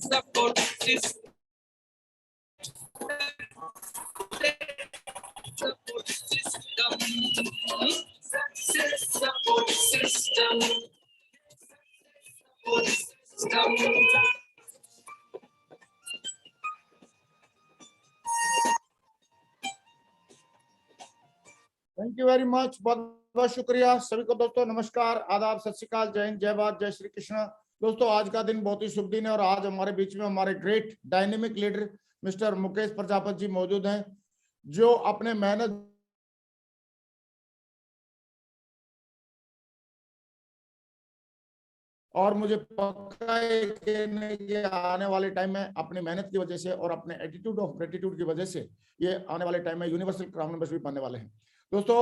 support system. Support system. Success support system. Support system. Thank you very much, बहुत बहुत शुक्रिया सभी को। दोस्तों नमस्कार, आदाब, सत श्री अकाल, जय हिंद, जय भारत, जय श्री कृष्ण। दोस्तों आज का दिन बहुत ही शुभ दिन है और आज हमारे बीच में हमारे great dynamic leader mister Mukesh Prajapati ji मौजूद हैं, जो अपने मेहनत और मुझे पक्का है कि आने वाले टाइम में अपनी मेहनत की वजह से और अपने एटीट्यूड ऑफ ग्रेटिट्यूड की वजह से ये आने वाले टाइम में यूनिवर्सल क्राउन नंबर्स भी बनने वाले हैं। दोस्तों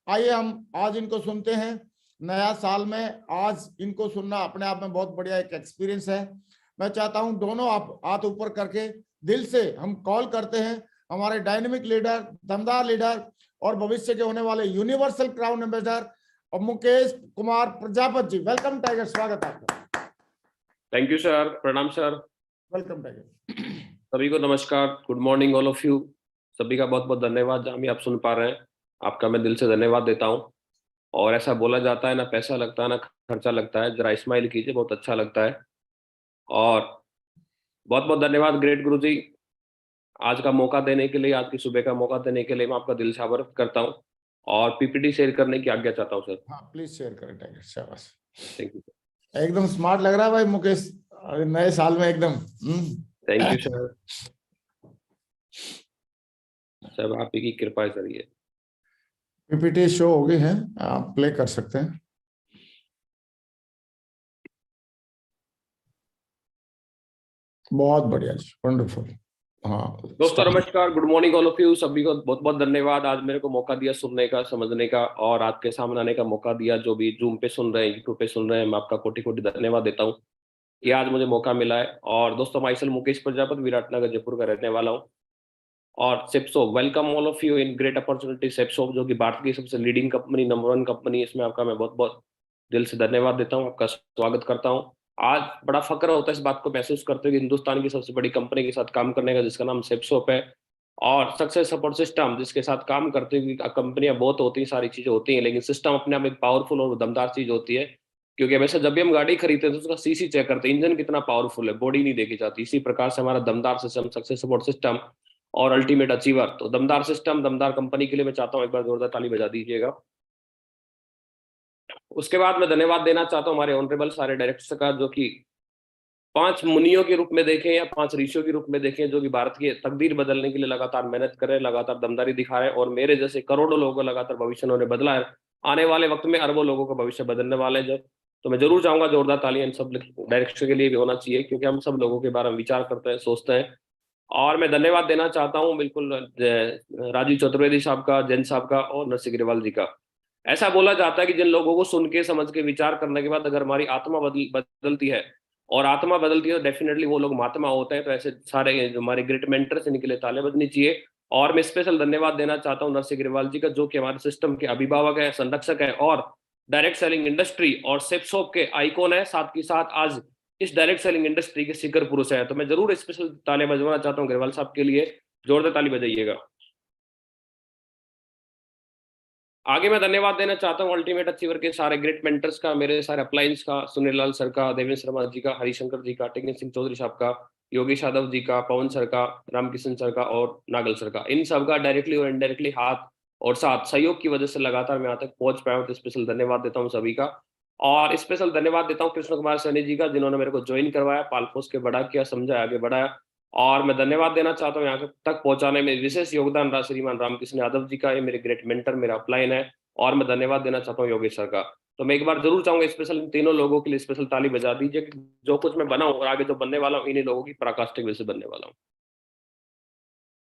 आइए हम आज इनको सुनते हैं। नया साल में आज इनको सुनना अपने आप में बहुत बढ़िया एक एक्सपीरियंस है। मैं चाहता हूं दोनों आप हाथ ऊपर करके दिल से हम कॉल करते हैं हमारे डायनेमिक लीडर, दमदार लीडर और भविष्य के होने वाले यूनिवर्सल क्राउन एम्बेसडर और मुकेश कुमार प्रजापति जी। वेलकम टाइगर, स्वागत है आपका। थैंक यू सर, प्रणाम सर। Welcome tiger. सभी को नमस्कार, good morning all of you. सभी का बहुत बहुत धन्यवाद, जहाँ भी आप सुन पा रहे हैं आपका मैं दिल से धन्यवाद देता हूँ। और ऐसा बोला जाता है ना पैसा लगता है ना खर्चा लगता है, जरा स्माइल कीजिए, बहुत अच्छा लगता है। और बहुत बहुत धन्यवाद ग्रेट गुरु जी, आज का मौका देने के लिए, आज की सुबह का मौका देने के लिए मैं आपका दिल से आभार करता हूँ और पीपीटी शेयर करने की आज्ञा चाहता हूँ सर। हाँ प्लीज शेयर करें टाइगर, शाबाश। Thank you. एकदम स्मार्ट लग रहा है भाई मुकेश नए साल में एकदम। थैंक यू सर, सब आप ही की कृपा है सर। ये पीपीटी शो हो गई है, आप प्ले कर सकते हैं। बहुत बढ़िया जी, वंडरफुल। हाँ दोस्तों नमस्कार, good morning all of you. सभी को बहुत बहुत धन्यवाद, आज मेरे को मौका दिया सुनने का, समझने का और आपके सामने आने का मौका दिया। जो भी जूम पे सुन रहे हैं, यूट्यूब पे सुन रहे हैं, मैं आपका कोटि कोटि धन्यवाद देता हूँ कि आज मुझे मौका मिला है। और दोस्तों माइसेल्फ मुकेश प्रजापति, विराटनगर जयपुर का रहने वाला हूँ। और Sepso, welcome all of you in great opportunity Sepso, जो कि भारत की सबसे लीडिंग कंपनी, नंबर 1 कंपनी, इसमें आपका मैं बहुत बहुत दिल से धन्यवाद देता हूँ, आपका स्वागत करता हूँ। आज बड़ा फक्र होता है इस बात को महसूस करते हुए कि हिंदुस्तान की सबसे बड़ी कंपनी के साथ काम करने का, जिसका नाम सेप्सोप है। और सक्सेस सपोर्ट सिस्टम, जिसके साथ काम करते हुए कंपनियां बहुत होती हैं, सारी चीजें होती हैं, लेकिन सिस्टम अपने आप एक पावरफुल और दमदार चीज होती है। क्योंकि वैसे जब भी हम गाड़ी खरीदते हैं तो उसका सीसी चेक करते हैं, इंजन कितना पावरफुल है, बॉडी नहीं देखी जाती। इसी प्रकार से हमारा दमदार सिस्टम, सक्सेस सपोर्ट सिस्टम और अल्टीमेट अचीवर, तो दमदार सिस्टम, दमदार कंपनी के लिए मैं चाहता हूँ एक बार जोरदार ताली बजा दीजिएगा। उसके बाद मैं धन्यवाद देना चाहता हूँ हमारे ऑनरेबल सारे डायरेक्टर्स का, जो कि 5 मुनियों के रूप में देखें या 5 ऋषियों के रूप में देखें, जो कि भारत की तकदीर बदलने के लिए लगातार मेहनत कर रहे हैं, लगातार दमदारी दिखा रहे हैं। और मेरे जैसे करोड़ों लोगों का लगातार भविष्य उन्होंने बदला है, आने वाले वक्त में अरबों लोगों का भविष्य बदलने वाले हैं। तो मैं जरूर चाहूंगा जोरदार तालियां इन सब डायरेक्टर के लिए भी होना चाहिए, क्योंकि हम सब लोगों के बारे में विचार करते हैं, सोचते हैं। और मैं धन्यवाद देना चाहता हूँ बिल्कुल राजीव चतुर्वेदी साहब का, जैन साहब का और नरसिंह अग्रवाल जी का। ऐसा बोला जाता है कि जिन लोगों को सुन के, समझ के, विचार करने के बाद अगर हमारी आत्मा बदलती है, और आत्मा बदलती है तो डेफिनेटली वो लोग महात्मा होते हैं। तो ऐसे सारे जो हमारे ग्रेट मेंटर से निकले ताले बजनी चाहिए। और मैं स्पेशल धन्यवाद देना चाहता हूँ नरसिंह अग्रवाल जी का, जो कि हमारे सिस्टम के अभिभावक है, संरक्षक है और डायरेक्ट सेलिंग इंडस्ट्री और सेप्सोप के आइकॉन है, साथ ही साथ आज इस डायरेक्ट सेलिंग इंडस्ट्री के शिखर पुरुष है। तो मैं जरूर स्पेशल ताले बजवाना चाहता हूँ अग्रवाल साहब के लिए, जोरदार ताली बजाइएगा। आगे मैं धन्यवाद देना चाहता हूँ अल्टीमेट अचीवर के सारे ग्रेट मेंटर्स का, मेरे सारे अप्लायंस का, सुनील लाल सर का, देवेंद्र शर्मा जी का, हरिशंकर जी का, टेक्निक सिंह चौधरी साहब का, योगेश यादव जी का, पवन सर का, रामकिशन सर का और नागल सर का। इन सब का डायरेक्टली और इनडायरेक्टली हाथ और साथ सहयोग की वजह से लगातार मैं यहाँ तक पहुंच पाया हूँ। तो स्पेशल धन्यवाद देता हूँ सभी का। और स्पेशल धन्यवाद देता हूँ कृष्ण कुमार सैनी जी का, जिन्होंने मेरे को ज्वाइन करवाया, पाल पोस के बड़ा किया, समझाया, आगे बढ़ाया। और मैं धन्यवाद देना चाहता हूँ यहाँ तक पहुंचाने में विशेष योगदान रहा श्रीमान रामकृष्ण यादव जी का, ये मेरे ग्रेट मेंटर, मेरा अपलाइन है। और मैं धन्यवाद देना चाहता हूँ योगेश सर का। तो मैं एक बार जरूर चाहूंगा स्पेशल इन तीनों लोगों के लिए स्पेशल ताली बजा दीजिए कि जो कुछ मैं बना हूँ और आगे जो बनने वाला हूँ, इन्हीं लोगों की पराकाष्ठा वजह से बनने वाला हूँ।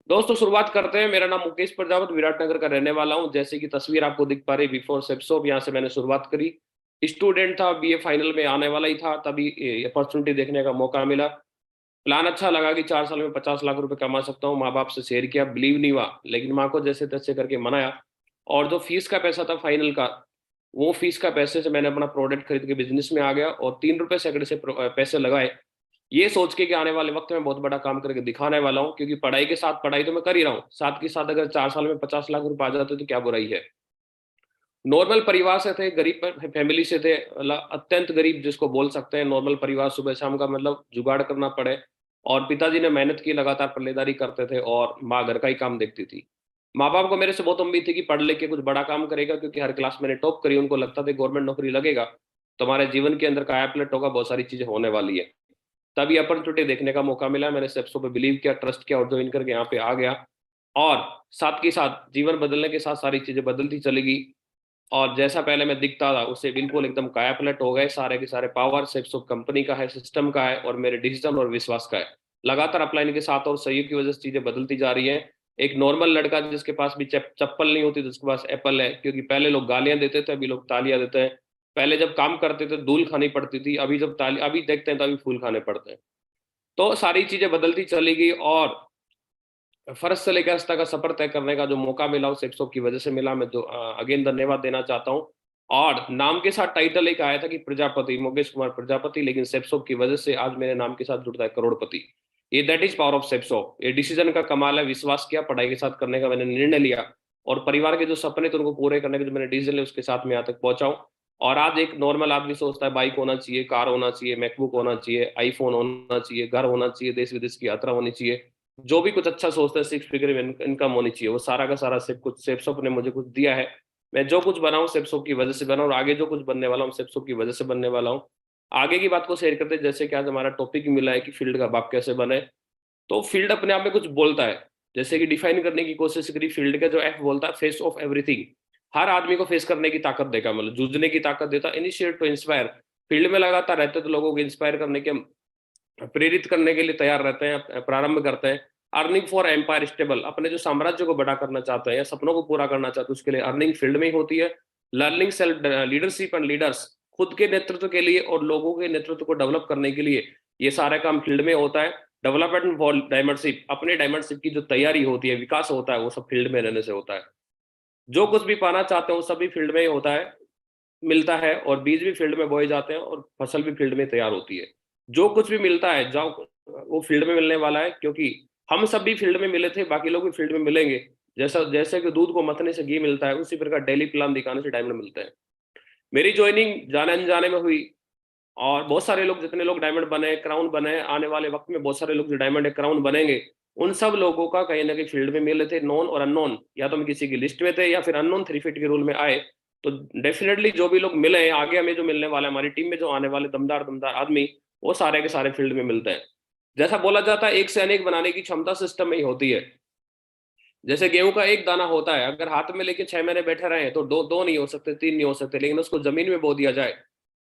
दोस्तों शुरुआत करते हैं। मेरा नाम मुकेश प्रजापति, विराटनगर का रहने वाला हूँ। जैसे कि तस्वीर आपको दिख पा रही, बिफोर सेप्सोप, यहाँ से मैंने शुरुआत करी। स्टूडेंट था, बीए फाइनल में आने वाला ही था, तभी अपॉर्चुनिटी देखने का मौका मिला। प्लान अच्छा लगा कि 4 साल में 50 लाख रुपए कमा सकता हूँ। माँ बाप से शेयर किया, बिलीव नहीं हुआ, लेकिन माँ को जैसे तैसे करके मनाया। और जो फीस का पैसा था फाइनल का, वो फीस का पैसे से मैंने अपना प्रोडक्ट खरीद के बिजनेस में आ गया और 3 रुपए सैकड़े से पैसे लगाए ये सोच के कि आने वाले वक्त में बहुत बड़ा काम करके दिखाने वाला हूँ, क्योंकि पढ़ाई के साथ पढ़ाई तो मैं कर ही रहा हूँ, साथ के साथ अगर 4 साल में 50 लाख रुपए आ जाते तो क्या बुराई है। नॉर्मल परिवार से थे, गरीब फैमिली से थे, अत्यंत गरीब जिसको बोल सकते हैं। नॉर्मल परिवार, सुबह शाम का मतलब जुगाड़ करना पड़े, और पिताजी ने मेहनत की, लगातार पल्लेदारी करते थे, और माँ घर का ही काम देखती थी। माँ बाप को मेरे से बहुत उम्मीद थी कि पढ़ लिख के कुछ बड़ा काम करेगा, क्योंकि हर क्लास मैंने टॉप करी। उनको लगता था गवर्नमेंट नौकरी लगेगा तो हमारे जीवन के अंदर काया पलट होगा, बहुत सारी चीजें होने वाली है। तभी अपॉर्चुनिटी देखने का मौका मिला, मैंने स्टेप्सों पे बिलीव किया, ट्रस्ट किया और ज्वाइन करके यहाँ पे आ गया। और साथ के साथ जीवन बदलने के साथ सारी चीजें बदलती चली गई, और जैसा पहले मैं दिखता था उससे बिल्कुल एकदम काया पलट हो गए। सारे के सारे पावर स्टेप्स ऑफ कंपनी का है, सिस्टम का है, और मेरे डिसीजन और विश्वास का है। लगातार अपलाइन के साथ और सहयोग की वजह से चीजें बदलती जा रही हैं। एक नॉर्मल लड़का जिसके पास भी चप्पल नहीं होती तो उसके पास एप्पल है, क्योंकि पहले लोग गालियां देते थे, अभी लोग तालियां देते हैं। पहले जब काम करते थे धूल खानी पड़ती थी, अभी जब अभी देखते हैं तो अभी फूल खाने पड़ते हैं। तो सारी चीजें बदलती चली गई, और फर्स्ट से लेकर आज तक का सफर तय करने का जो मौका मिला वो सेक्सो की वजह से मिला। मैं जो अगेन धन्यवाद देना चाहता हूँ। और नाम के साथ टाइटल एक आया था कि प्रजापति, मोगेश कुमार प्रजापति, लेकिन सेप्सो की वजह से आज मेरे नाम के साथ जुड़ता है करोड़पति। ये दैट इज पावर ऑफ सेप्सो। ये डिसीजन का कमाल है, विश्वास किया, पढ़ाई के साथ करने का मैंने निर्णय लिया, और परिवार के जो सपने थे उनको पूरे करने के जो मैंने डिसीजन लिया उसके साथ में यहाँ तक पहुंचा हूँ। और आज एक नॉर्मल आदमी सोचता है बाइक होना चाहिए, कार होना चाहिए, मैकबुक होना चाहिए, आईफोन होना चाहिए, घर होना चाहिए, देश विदेश की यात्रा होनी चाहिए, जो भी कुछ अच्छा सोचते हैं, 6 फिगर इनकम होनी चाहिए, वो सारा का सारा सेप्सोप ने मुझे कुछ दिया है। मैं जो कुछ बना हूँ सेप्सोप की वजह से बना, और आगे जो कुछ बनने वाला हूँ सेप्सोप की वजह से बनने वाला हूँ। आगे की बात को शेयर करते हैं, जैसे कि आज हमारा टॉपिक मिला है कि फील्ड का बाप कैसे बने। तो फील्ड अपने आप में कुछ बोलता है, जैसे कि डिफाइन करने की कोशिश करी, फील्ड का जो एफ बोलता है फेस ऑफ एवरीथिंग। हर आदमी को फेस करने की ताकत देगा, मतलब जूझने की ताकत देता, इनिशिएट टू इंस्पायर। फील्ड में लगातार रहते तो लोगों को इंस्पायर करने के, प्रेरित करने के लिए तैयार रहते हैं, प्रारंभ करते हैं। अर्निंग फॉर एम्पायर स्टेबल, अपने जो साम्राज्य को बड़ा करना चाहते हैं या सपनों को पूरा करना चाहते हैं उसके लिए अर्निंग फील्ड में ही होती है। Learning self leadership and leaders, खुद के नेतृत्व के लिए और लोगों के नेतृत्व को डेवलप करने के लिए ये सारा काम फील्ड में होता है। डेवलपमेंट फॉर डायमंडशिप, अपने डायमंडशिप की जो तैयारी होती है, विकास होता है, वो सब फील्ड में रहने से होता है। जो कुछ भी पाना चाहते हैं वो सभी फील्ड में ही होता है, मिलता है, और बीज भी फील्ड में बोए जाते हैं और फसल भी फील्ड में तैयार होती है। जो कुछ भी मिलता है जाओ वो फील्ड में मिलने वाला है, क्योंकि हम सब भी फील्ड में मिले थे, बाकी लोग भी फील्ड में मिलेंगे। जैसा जैसे कि दूध को मथने से घी मिलता है, उसी प्रकार डेली प्लान दिखाने से डायमंड मिलते हैं। मेरी ज्वाइनिंग जाने अनजाने में हुई, और बहुत सारे लोग, जितने लोग डायमंड बने, क्राउन बने, आने वाले वक्त में बहुत सारे लोग जो डायमंड क्राउन बनेंगे, उन सब लोगों का कहीं ना कहीं फील्ड में मिले थे, नॉन और अननोन। या तो हम किसी की लिस्ट में थे या फिर अननोन 3 फीट के रूल में आए। तो डेफिनेटली जो भी लोग मिले हैं आगे, हमें जो मिलने वाला है, हमारी टीम में जो आने वाले दमदार दमदार आदमी, वो सारे के सारे फील्ड में मिलते हैं। जैसा बोला जाता है एक से अनेक बनाने की क्षमता सिस्टम में ही होती है। जैसे गेहूं का एक दाना होता है, अगर हाथ में लेके 6 महीने बैठे रहे तो दो नहीं हो सकते, 3 नहीं हो सकते, लेकिन उसको जमीन में बो दिया जाए,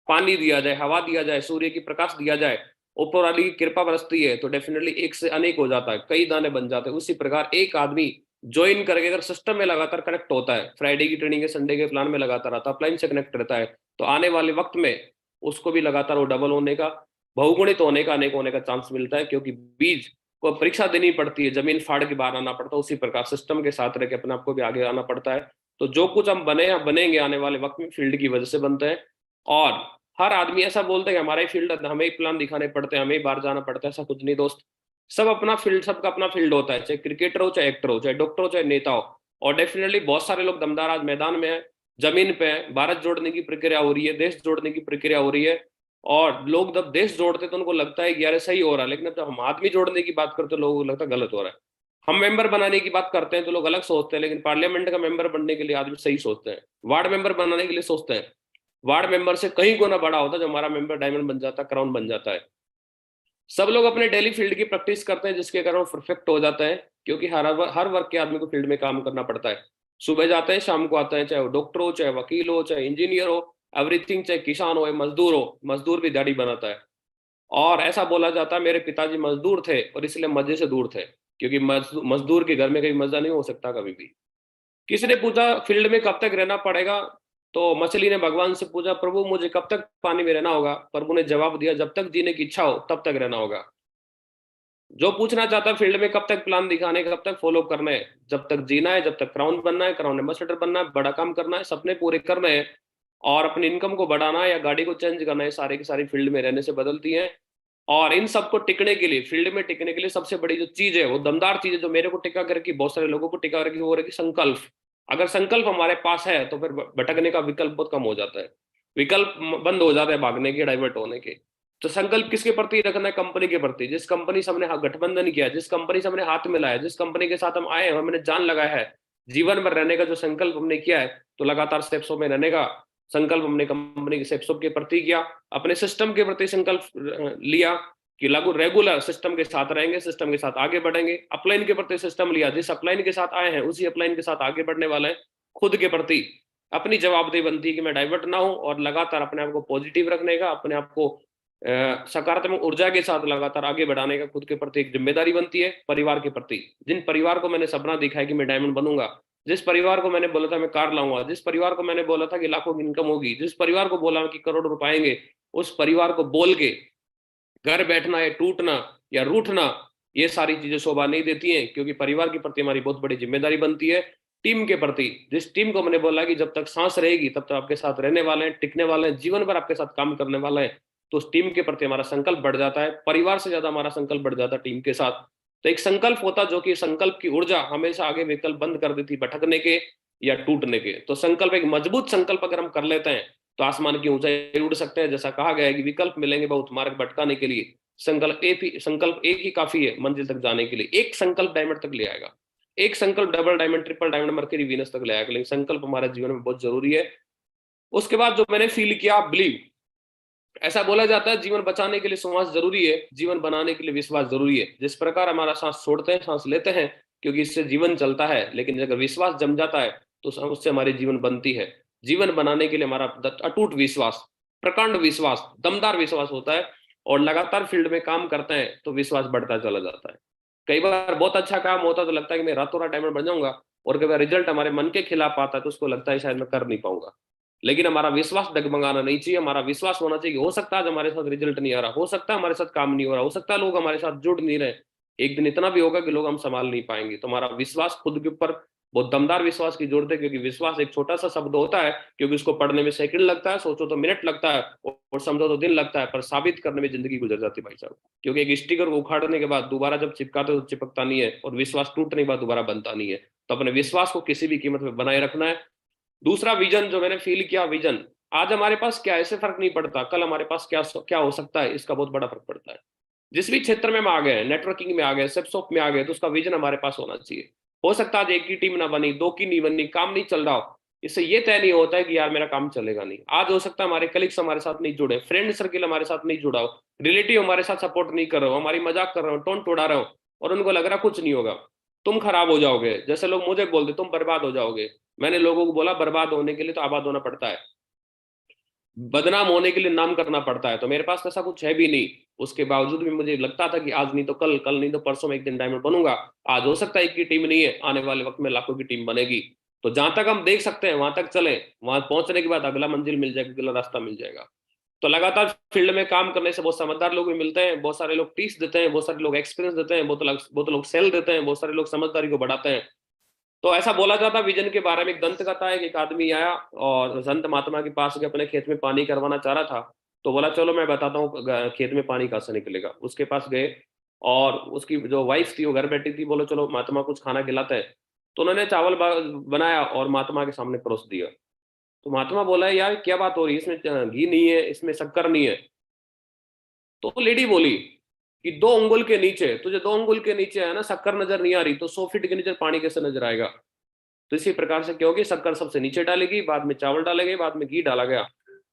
पानी दिया जाए, हवा दिया जाए, सूर्य की प्रकाश दिया जाए, ऊपर वाली की कृपा बरसती है, तो डेफिनेटली एक से अनेक हो जाता है, कई दाने बन जाते हैं। उसी प्रकार एक आदमी ज्वाइन करके अगर सिस्टम में लगातार कनेक्ट होता है, फ्राइडे की ट्रेनिंग है, संडे के प्लान में लगातार आता है, अपलाइन से कनेक्ट रहता है, तो आने वाले वक्त में उसको भी लगातार वो डबल होने का, बहुगुणित होने का, अनेक होने का चांस मिलता है। क्योंकि बीज को परीक्षा देनी पड़ती है, जमीन फाड़ के बाहर आना पड़ता है, उसी प्रकार सिस्टम के साथ रह के अपने आप को भी आगे आना पड़ता है। तो जो कुछ हम बने या बनेंगे आने वाले वक्त में फील्ड की वजह से बनते हैं। और हर आदमी ऐसा बोलता है कि हमारा ही फील्ड, हमें ही प्लान दिखाने पड़ते हैं, हमें ही बाहर जाना पड़ता है, ऐसा कुछ नहीं दोस्त। सब अपना फील्ड, सबका अपना फील्ड होता है, चाहे क्रिकेटर हो, चाहे एक्टर हो, चाहे डॉक्टर हो, चाहे नेता हो। और डेफिनेटली बहुत सारे लोग दमदार आज मैदान में है, जमीन पे है, भारत जोड़ने की प्रक्रिया हो रही है, देश जोड़ने की प्रक्रिया हो रही है। और लोग जब देश जोड़ते तो उनको लगता है कि यार सही हो रहा है, लेकिन जब हम आदमी जोड़ने की बात करते हैं लोगों को लगता है गलत हो रहा है। हम मेंबर बनाने की बात करते हैं तो लोग अलग सोचते हैं, लेकिन पार्लियामेंट का मेंबर बनने के लिए आदमी सही सोचते हैं, वार्ड मेंबर बनाने के लिए सोचते हैं। वार्ड मेंबर से कहीं गुना बड़ा होता है जो हमारा मेंबर डायमंड बन जाता है, क्राउन बन जाता है। सब लोग अपने डेली फील्ड की प्रैक्टिस करते हैं, जिसके कारण परफेक्ट हो जाता है, क्योंकि हर वर्ग के आदमी को फील्ड में काम करना पड़ता है। सुबह जाते हैं शाम को आते हैं, चाहे वो डॉक्टर हो, चाहे वकील हो, चाहे इंजीनियर हो, एवरीथिंग, चाहे किसान हो, मजदूर हो, मजदूर भी दाढ़ी बनाता है। और ऐसा बोला जाता है मेरे पिताजी मजदूर थे और इसलिए मजे से दूर थे, क्योंकि मजदूर के घर में कभी मजा नहीं हो सकता कभी भी। किसी ने पूछा फील्ड में कब तक रहना पड़ेगा, तो मछली ने भगवान से पूछा प्रभु मुझे कब तक पानी में रहना होगा। प्रभु ने जवाब दिया जब तक जीने की इच्छा हो तब तक रहना होगा। जो पूछना चाहता है फील्ड में कब तक प्लान दिखाने, कब तक फॉलो करना है, जब तक जीना है, जब तक क्राउन बनना है, क्राउन एम्बेसडर बनना है, बड़ा काम करना है, सपने पूरे करने हैं, और अपनी इनकम को बढ़ाना है या गाड़ी को चेंज करना है, सारे की सारी फील्ड में रहने से बदलती है। और इन सबको टिकने के लिए, फील्ड में टिकने के लिए सबसे बड़ी जो चीज है, वो दमदार चीज है जो मेरे को टिका करेगी, बहुत सारे लोगों को टिका करेगी, वो रहेगी संकल्प। अगर संकल्प हमारे पास है तो फिर भटकने का विकल्प बहुत कम हो जाता है, विकल्प बंद हो जाता है भागने के, डाइवर्ट होने के। तो संकल्प किसके प्रति रखना है? कंपनी के प्रति। जिस कंपनी से हमने गठबंधन किया, जिस कंपनी से हमने हाथ मिलाया, जिस कंपनी के साथ हम आए हैं, हमने जान लगाया है, जीवन भर रहने का जो संकल्प हमने किया है, तो लगातार स्टेप्सों में रहने का संकल्प हमने कंपनी के स्टेप्सों के प्रति किया, अपने सिस्टम के प्रति संकल्प लिया कि लागू रेगुलर सिस्टम के साथ रहेंगे, सिस्टम के साथ आगे बढ़ेंगे। अपलाइन के प्रति सिस्टम लिया, जिस अपलाइन के साथ आए हैं उसी अपलाइन के साथ आगे बढ़ने वाले हैं। खुद के प्रति अपनी जवाबदेही बनती है कि मैं डाइवर्ट ना हूं, और लगातार अपने आप को पॉजिटिव रखने का, अपने आप को सकारात्मक ऊर्जा के साथ लगातार आगे बढ़ाने का खुद के प्रति एक जिम्मेदारी बनती है। परिवार के प्रति, जिन परिवार को मैंने सपना दिखाया कि मैं डायमंड बनूंगा, जिस परिवार को मैंने बोला था मैं कार लाऊंगा, जिस परिवार को मैंने बोला था कि लाखों की इनकम होगी, जिस परिवार को बोला कि करोड़ रुपए आएंगे, उस परिवार को बोल के घर बैठना या टूटना या रूठना, ये सारी चीजें शोभा नहीं देती हैं, क्योंकि परिवार के प्रति हमारी बहुत बड़ी जिम्मेदारी बनती है। टीम के प्रति, जिस टीम को मैंने बोला कि जब तक सांस रहेगी तब तक आपके साथ रहने वाले हैं, टिकने वाले हैं, जीवन भर आपके साथ काम करने वाले हैं, तो उस टीम के प्रति हमारा संकल्प बढ़ जाता है। परिवार से ज्यादा हमारा संकल्प बढ़ जाता है टीम के साथ। तो एक संकल्प होता जो कि संकल्प की ऊर्जा हमेशा आगे विकल्प बंद कर देती भटकने के या टूटने के। तो संकल्प, एक मजबूत संकल्प अगर हम कर लेते हैं तो आसमान की ऊंचाई उड़ सकते हैं। जैसा कहा गया है कि विकल्प मिलेंगे बहुत मार्ग भटकाने के लिए, संकल्प एक ही काफी है मंजिल तक जाने के लिए। एक संकल्प डायमंड तक ले आएगा, एक संकल्प double diamond, triple diamond, mercury, Venus तक ले आएगा, लेकिन संकल्प हमारे जीवन में बहुत जरूरी है। उसके बाद जो मैंने फील किया, बिलीव। ऐसा बोला जाता है जीवन बचाने के लिए श्वास जरूरी है, जीवन बनाने के लिए विश्वास जरूरी है। जिस प्रकार हमारा सांस छोड़ते हैं, सांस लेते हैं, क्योंकि इससे जीवन चलता है, लेकिन अगर विश्वास जम जाता है तो उससे हमारी जीवन बनती है। जीवन बनाने के लिए हमारा अटूट विश्वास, प्रकांड विश्वास, दमदार विश्वास होता है, और लगातार फील्ड में काम करते हैं तो विश्वास बढ़ता चला जाता है। कई बार बहुत अच्छा काम होता है तो लगता है कि मैं रातों रात डायमंड बन जाऊंगा, और कई बार रिजल्ट हमारे मन के खिलाफ आता है तो उसको लगता है शायद मैं कर नहीं पाऊंगा। लेकिन हमारा विश्वास डगमगाना नहीं चाहिए, हमारा विश्वास होना चाहिए कि हो सकता है आज हमारे साथ रिजल्ट नहीं आ रहा, हो सकता है हमारे साथ काम नहीं हो रहा, हो सकता है लोग हमारे साथ जुड़ नहीं रहे, एक दिन इतना भी होगा कि लोग हम संभाल नहीं पाएंगे। तो हमारा विश्वास खुद के ऊपर बहुत दमदार विश्वास की जरूरत है, क्योंकि विश्वास एक छोटा सा शब्द होता है, क्योंकि उसको पढ़ने में सेकंड लगता है, सोचो तो मिनट लगता है, और समझो तो दिन लगता है, पर साबित करने में जिंदगी गुजर जाती है भाई साहब। क्योंकि एक स्टिकर को उखाड़ने के बाद दोबारा जब चिपकाते तो चिपकता नहीं है, और विश्वास टूटने के बाद दोबारा बनता नहीं है। तो अपने विश्वास को किसी भी कीमत में बनाए रखना है। दूसरा विजन जो मैंने फील किया, विजन, आज हमारे पास क्या, ऐसे फर्क नहीं पड़ता कल हमारे पास क्या क्या हो सकता है, इसका बहुत बड़ा फर्क पड़ता है। जिस भी क्षेत्र में हम आ गए, नेटवर्किंग में आ गए, सेप्सॉप में आ गए, तो उसका विजन हमारे पास होना चाहिए। हो सकता है आज एक की टीम ना बनी, दो की नहीं बनी, काम नहीं चल रहा हो, इससे ये तय नहीं होता है कि यार मेरा काम चलेगा नहीं। आज हो सकता है हमारे कलीग्स हमारे साथ नहीं जुड़े, फ्रेंड सर्किल हमारे साथ नहीं जुड़ा हो, रिलेटिव हमारे साथ सपोर्ट नहीं कर रहे हो, हमारी मजाक कर रहे हो, टोन टोड़ा रहे हो, और उनको लग रहा कुछ नहीं होगा, तुम खराब हो जाओगे। जैसे लोग मुझे बोलते तुम बर्बाद हो जाओगे, मैंने लोगों को बोला बर्बाद होने के लिए तो आबाद होना पड़ता है, बदनाम होने के लिए नाम करना पड़ता है। तो मेरे पास ऐसा कुछ है भी नहीं, उसके बावजूद भी मुझे लगता था कि आज नहीं तो कल, कल नहीं तो परसों में एक दिन डायमंड बनूंगा। आज हो सकता है एक की टीम नहीं है, आने वाले वक्त में लाखों की टीम बनेगी। तो जहां तक हम देख सकते हैं वहां तक चले, वहां पहुंचने के बाद अगला मंजिल मिल जाएगा, अगला रास्ता मिल जाएगा। तो लगातार फील्ड में काम करने से बहुत समझदार लोग भी मिलते हैं, बहुत सारे लोग टिप्स देते हैं, बहुत सारे लोग एक्सपीरियंस देते हैं, बहुत लोग सेल देते हैं, बहुत सारे लोग समझदारी को बढ़ाते हैं। तो ऐसा बोला जाता विजन के बारे में, एक दंत कथा है कि एक आदमी आया और संत महात्मा के पास गया, अपने खेत में पानी करवाना चाह रहा था। तो बोला चलो मैं बताता हूँ खेत में पानी कहाँ से निकलेगा। उसके पास गए और उसकी जो वाइफ थी वो घर बैठी थी, बोलो चलो महात्मा कुछ खाना खिलाते हैं। तो उन्होंने चावल बनाया और महात्मा के सामने परोस दिया। तो महात्मा बोला यार क्या बात हो रही है, इसमें घी नहीं है, इसमें शक्कर नहीं है। तो लेडी बोली कि 2 अंगुल के नीचे, तुझे 2 अंगुल के नीचे है ना शक्कर नजर नहीं आ रही, तो 100 फीट के नीचे पानी कैसे नजर आएगा। तो इसी प्रकार से क्या होगी, शक्कर सबसे नीचे डालेगी, बाद में चावल डालेंगे, बाद में घी डाला गया,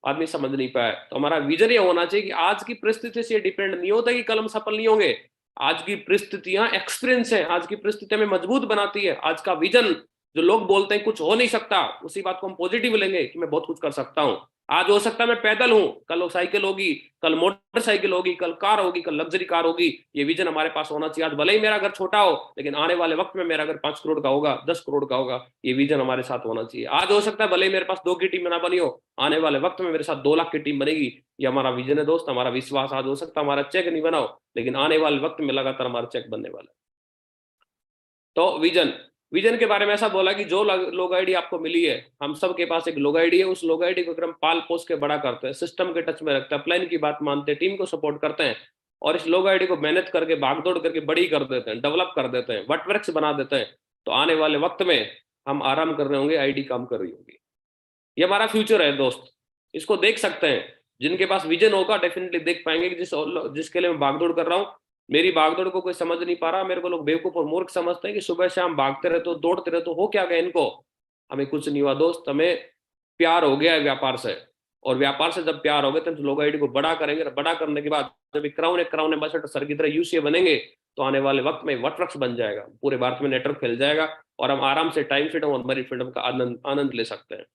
आदमी समझ नहीं पाया। तो हमारा विजन ये होना चाहिए कि आज की परिस्थिति से डिपेंड नहीं होता कि कल हम सफल नहीं होंगे। आज की परिस्थितियां एक्सपीरियंस है, आज की परिस्थिति हमें मजबूत बनाती है। आज का विजन, जो लोग बोलते हैं कुछ हो नहीं सकता, उसी बात को हम पॉजिटिव लेंगे कि मैं बहुत कुछ कर सकता हूँ। आज हो सकता है मैं पैदल हूं, कल साइकिल होगी, कल मोटरसाइकिल होगी, कल कार होगी, कल लग्जरी कार होगी। ये विजन हमारे पास होना चाहिए। आज भले ही मेरा घर छोटा हो, लेकिन आने वाले वक्त में मेरा घर 5 करोड़ का होगा, 10 करोड़ का होगा। ये विजन हमारे साथ होना चाहिए। आज हो सकता है भले ही मेरे पास 2 की टीम ना बनी हो, आने वाले वक्त में मेरे साथ 2 लाख की टीम बनेगी। ये हमारा विजन है दोस्त, हमारा विश्वास। आज हो सकता है हमारा चेक नहीं बनाओ, लेकिन आने वाले वक्त में लगातार हमारा चेक बनने वाला है। तो विजन के बारे में ऐसा बोला कि जो लोग आईडी आपको मिली है, हम सब के पास एक लोग आईडी है, उस लोग आईडी को अगर हम पाल पोस के बड़ा करते हैं, सिस्टम के टच में रखते हैं, प्लान की बात मानते हैं, टीम को सपोर्ट करते हैं, और इस लोगो आईडी को मेहनत करके भागदौड़ करके बड़ी कर देते हैं, डेवलप कर देते हैं, वटवृक्ष बना देते हैं, तो आने वाले वक्त में हम आराम कर रहे होंगे, आईडी काम कर रही होगी। ये हमारा फ्यूचर है दोस्त, इसको देख सकते हैं। जिनके पास विजन होगा डेफिनेटली देख पाएंगे कि जिसके लिए मैं भागदौड़ कर रहा हूँ, मेरी भागदौड़ को कोई समझ नहीं पा रहा, मेरे को लोग बेवकूफ और मूर्ख समझते हैं कि सुबह शाम भागते रहते हो, दौड़ते रहते हो, हो क्या गया इनको। हमें कुछ नहीं हुआ दोस्त, हमें प्यार हो गया है व्यापार से, और व्यापार से जब प्यार हो गए तो लोगो आईडी को बड़ा करेंगे। बड़ा करने के बाद जब क्राउन एम्बेसडर सर की तरह यूसीए बनेंगे तो आने वाले वक्त में वटवृक्ष बन जाएगा, पूरे भारत में नेटवर्क फैल जाएगा और हम आराम से टाइम फ्रीडम और मनी फ्रीडम का आनंद ले सकते हैं।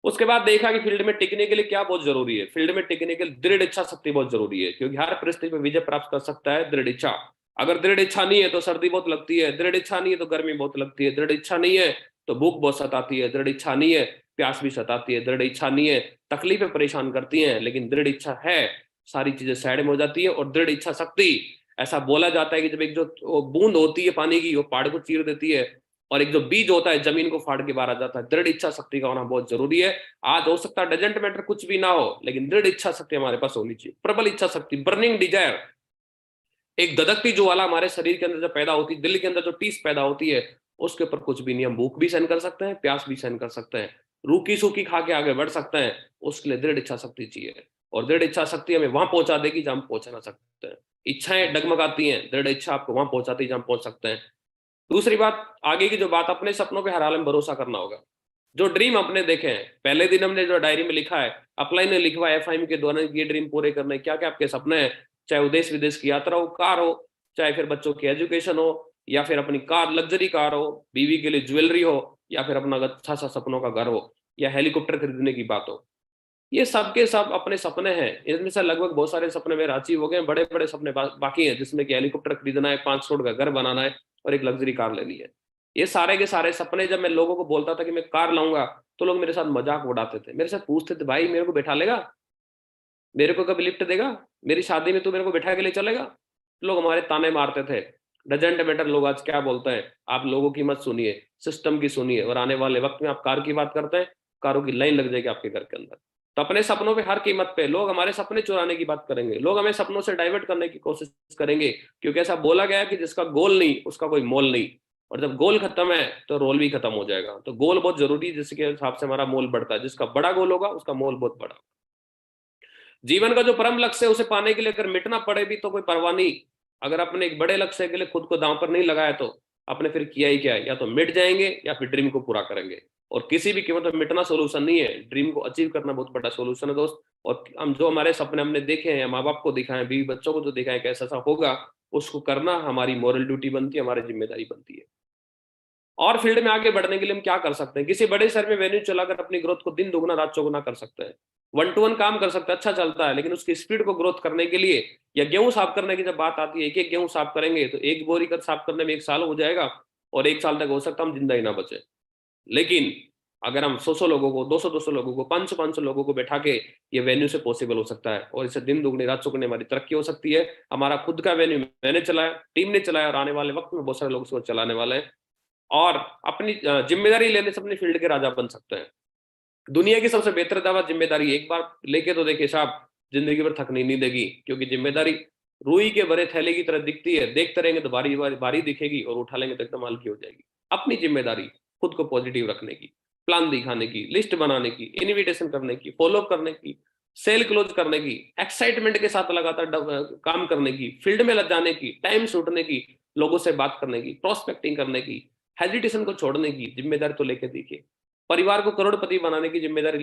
उसके बाद देखा कि फील्ड में टिकने के लिए क्या बहुत जरूरी है। फील्ड में टिकने के लिए दृढ़ इच्छा शक्ति बहुत जरूरी है, क्योंकि हर परिस्थिति में विजय प्राप्त कर सकता है दृढ़ इच्छा। अगर दृढ़ इच्छा नहीं है तो सर्दी बहुत लगती है, दृढ़ इच्छा नहीं है तो गर्मी बहुत लगती है, दृढ़ इच्छा नहीं है तो भूख बहुत सताती है, दृढ़ इच्छा नहीं है प्यास भी सताती है, दृढ़ इच्छा नहीं है तकलीफें परेशान करती हैं, लेकिन दृढ़ इच्छा है सारी चीजें साइड में हो जाती है। और दृढ़ इच्छा शक्ति, ऐसा बोला जाता है कि जब एक जो बूंद होती है पानी की वो पहाड़ को चीर देती है, और एक जो बीज होता है जमीन को फाड़ के बाहर आ जाता है। दृढ़ इच्छा शक्ति का होना बहुत जरूरी है। आज हो सकता है डजेंट मैटर कुछ भी ना हो, लेकिन दृढ़ इच्छा शक्ति हमारे पास होनी चाहिए, प्रबल इच्छा शक्ति, बर्निंग डिजायर। एक धधकती ज्वाला हमारे शरीर के अंदर जब पैदा होती है, दिल के अंदर जो टीस पैदा होती है, उसके ऊपर कुछ भी नहीं। हम भूख भी सहन कर सकते हैं, प्यास भी सहन कर सकते हैं, रूखी सूखी खा के आगे बढ़ सकते हैं। उसके लिए दृढ़ इच्छा शक्ति चाहिए, और दृढ़ इच्छा शक्ति हमें वहां पहुंचा देगी जहां हम पहुंच ना सकते हैं। इच्छाएं डगमगाती हैं, दृढ़ इच्छा आपको वहां पहुंचाती है जहां पहुंच सकते हैं। दूसरी बात, आगे की जो बात, अपने सपनों पे हर हाल में भरोसा करना होगा। जो ड्रीम अपने देखे हैं, पहले दिन हमने जो डायरी में लिखा है, अपलाइन ने लिखवा एफआईएम के दौरान ये ड्रीम पूरे करने, क्या क्या आपके सपने हैं, चाहे वो देश विदेश की यात्रा हो, कार हो, चाहे फिर बच्चों की एजुकेशन हो, या फिर अपनी कार लग्जरी कार हो, बीवी के लिए ज्वेलरी हो, या फिर अपना अच्छा सा सपनों का घर हो, या हेलीकॉप्टर खरीदने की बात हो, ये सब के सब अपने सपने हैं। इनमें से लगभग बहुत सारे सपने मेरे अचीव हो गए, बड़े बड़े सपने बाकी हैं, जिसमें कि हेलीकॉप्टर खरीदना है, 5 करोड़ का घर बनाना है और एक लग्जरी कार लेनी है। ये सारे के सारे सपने जब मैं लोगों को बोलता था कि मैं कार लाऊंगा, तो लोग मेरे साथ मजाक उड़ाते थे, मेरे साथ पूछते थे, भाई मेरे को बैठा लेगा, मेरे को कभी लिफ्ट देगा, मेरी शादी में तू मेरे को बैठा के ले चलेगा। लोग हमारे ताने मारते थे। डजेंट मैटर लोग आज क्या बोलते हैं, आप लोगों की मत सुनिए, सिस्टम की सुनिए, और आने वाले वक्त में आप कार की बात करते हैं, कारों की लाइन लग जाएगी आपके घर के अंदर। तो अपने सपनों पे हर कीमत पे लोग हमारे सपने चुराने की बात करेंगे, लोग हमें सपनों से डाइवर्ट करने की कोशिश करेंगे, क्योंकि ऐसा बोला गया है कि जिसका गोल नहीं उसका कोई मोल नहीं, और जब गोल खत्म है तो रोल भी खत्म हो जाएगा। तो गोल बहुत जरूरी है, जिसके हिसाब से हमारा मोल बढ़ता है। जिसका बड़ा गोल होगा उसका मोल बहुत बड़ा। जीवन का जो परम लक्ष्य है उसे पाने के लिए अगर मिटना पड़े भी तो कोई परवाह नहीं। अगर अपने एक बड़े लक्ष्य के लिए खुद को दांव पर नहीं लगाया तो आपने फिर किया ही क्या है, या तो मिट जाएंगे या फिर ड्रीम को पूरा करेंगे। और किसी भी कीमत पर मिटना सोल्यूशन नहीं है, ड्रीम को अचीव करना बहुत बड़ा सोल्यूशन है दोस्त। और हम जो हमारे सपने हमने देखे हैं, माँ बाप को दिखाएं, बीवी बच्चों को जो दिखाएं कैसा ऐसा होगा, उसको करना हमारी मॉरल ड्यूटी बनती है, हमारी जिम्मेदारी बनती है। और फील्ड में आगे बढ़ने के लिए हम क्या कर सकते हैं, किसी बड़े शहर में वेन्यू चलाकर अपनी ग्रोथ को दिन दुगना रात चौगुना कर सकते हैं। 1-to-1 काम कर सकते हैं, अच्छा चलता है, लेकिन उसकी स्पीड को ग्रोथ करने के लिए, या गेहूं साफ करने की जब बात आती है, एक एक गेहूं साफ करेंगे तो एक बोरी का साफ करने में 1 साल हो जाएगा, और 1 साल तक हो सकता है हम जिंदा ही ना बचे। लेकिन अगर हम 100 लोगों को, 200 लोगों को, 500 लोगों को बैठा के ये वेन्यू से पॉसिबल हो सकता है, और इससे दिन दुगनी रात चौगुनी हमारी तरक्की हो सकती है। हमारा खुद का वेन्यू मैंने चलाया, टीम ने चलाया, और आने वाले वक्त में बहुत सारे लोग उसको चलाने वाले हैं, और अपनी जिम्मेदारी लेने से अपनी फील्ड के राजा बन सकते हैं। दुनिया की सबसे बेहतर दवा जिम्मेदारी। एक बार लेके तो देखिए साहब, जिंदगी भर थकनी नहीं देगी, क्योंकि जिम्मेदारी रुई के भरे थैले की तरह दिखती है, देखते रहेंगे तो भारी भारी दिखेगी, और उठा लेंगे तो एकदम हल्की हो जाएगी। अपनी जिम्मेदारी, खुद को पॉजिटिव रखने की, प्लान दिखाने की, लिस्ट बनाने की, इन्विटेशन करने की, फॉलो करने की, सेल क्लोज करने की, एक्साइटमेंट के साथ लगातार काम करने की, फील्ड में लग जाने की, टाइम छूटने की, लोगों से बात करने की, प्रोस्पेक्टिंग करने की, हेजिटेशन को छोड़ने की जिम्मेदारी तो लेके देखिए। परिवार को करोड़पति बनाने की जिम्मेदारी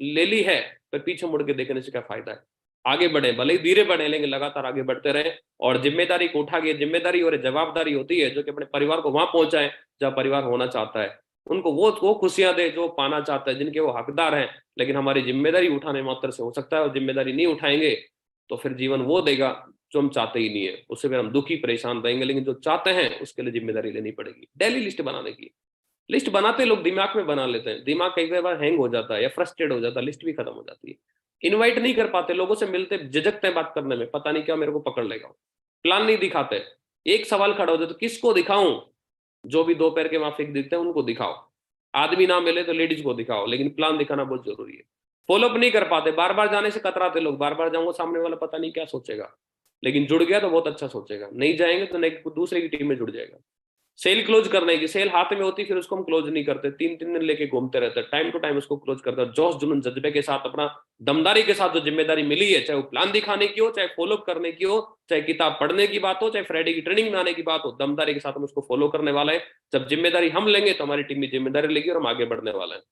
ले ली है, पर पीछे मुड़ के देखने से क्या फायदा है। आगे बढ़े, भले ही धीरे बढ़े, लेकिन लगातार आगे बढ़ते रहे, और जिम्मेदारी को उठा के, जिम्मेदारी और जवाबदारी होती है जो कि अपने परिवार को वहां पहुंचाए जहां परिवार होना चाहता है, उनको वो खुशियां दे जो पाना चाहता है, जिनके वो हकदार हैं। लेकिन हमारी जिम्मेदारी उठाने मात्र से हो सकता है, और जिम्मेदारी नहीं उठाएंगे तो फिर जीवन वो देगा जो हम चाहते ही नहीं है, उससे फिर हम दुखी परेशान रहेंगे। लेकिन जो चाहते हैं उसके लिए जिम्मेदारी लेनी पड़ेगी। डेली लिस्ट बनाने की, लिस्ट बनाते लोग दिमाग में बना लेते हैं, दिमाग कई बार हैंग हो जाता है या फ्रस्ट्रेट हो जाता है, लिस्ट भी खत्म हो जाती है। इनवाइट नहीं कर पाते, लोगों से मिलते झिझकते हैं बात करने में, पता नहीं क्या मेरे को पकड़ लेगा। प्लान नहीं दिखाते, एक सवाल खड़ा हो जाए तो किसको दिखाऊं, जो भी 2 पैर के माफिक दिखते हैं उनको दिखाओ, आदमी ना मिले तो लेडीज को दिखाओ, लेकिन प्लान दिखाना बहुत जरूरी है। फॉलोअप नहीं कर पाते, बार बार जाने से कतराते लोग, बार बार जाऊंगा सामने वाला पता नहीं क्या सोचेगा। लेकिन जुड़ गया तो बहुत अच्छा सोचेगा, नहीं जाएंगे तो नहीं दूसरे की टीम में जुड़ जाएगा। सेल क्लोज करने की, सेल हाथ में होती फिर उसको हम क्लोज नहीं करते, 3-3 दिन लेके घूमते रहते, टाइम टू टाइम उसको क्लोज करते, जोश जुनून जज्बे के साथ, अपना दमदारी के साथ जो जिम्मेदारी मिली है, चाहे वो प्लान दिखाने की हो, चाहे फॉलो करने की हो, चाहे किताब पढ़ने की बात हो, चाहे फ्राइडे की ट्रेनिंग में आने की बात हो, दमदारी के साथ हम उसको फॉलो करने वाला है। जब जिम्मेदारी हम लेंगे तो हमारी टीम में जिम्मेदारी लेगी और हम आगे बढ़ने वाले हैं।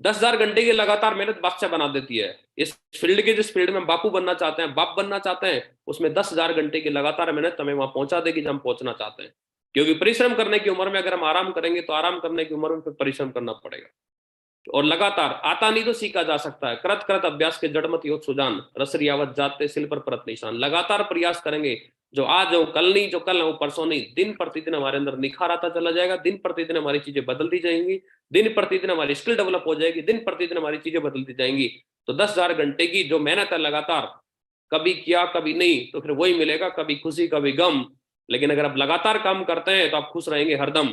10,000 घंटे की लगातार मेहनत बादशाह बना देती है। इस फील्ड के, जिस फील्ड में बापू बनना चाहते हैं, बाप बनना चाहते हैं, उसमें 10,000 घंटे की लगातार मेहनत हमें वहां पहुंचा देगी जहां हम पहुंचना चाहते हैं। क्योंकि परिश्रम करने की उम्र में अगर हम आराम करेंगे तो आराम करने की उम्र में फिर परिश्रम करना पड़ेगा। और लगातार आता नहीं तो सीखा जा सकता है। करत करत अभ्यास के जड़मत योग सुजान, रस रियावत जाते सिल पर परत निशान। लगातार प्रयास करेंगे, जो आज हो कल नहीं, जो कल हो परसों नहीं, दिन प्रतिदिन हमारे अंदर निखार आता चला जाएगा, दिन प्रतिदिन हमारी चीजें बदलती जाएंगी, दिन प्रतिदिन हमारी स्किल डेवलप हो जाएगी, दिन प्रतिदिन हमारी चीजें बदलती जाएंगी। तो 10,000 घंटे की जो मेहनत है लगातार, कभी किया कभी नहीं, तो फिर वही मिलेगा, कभी खुशी कभी गम। लेकिन अगर आप लगातार काम करते हैं तो आप खुश रहेंगे हरदम।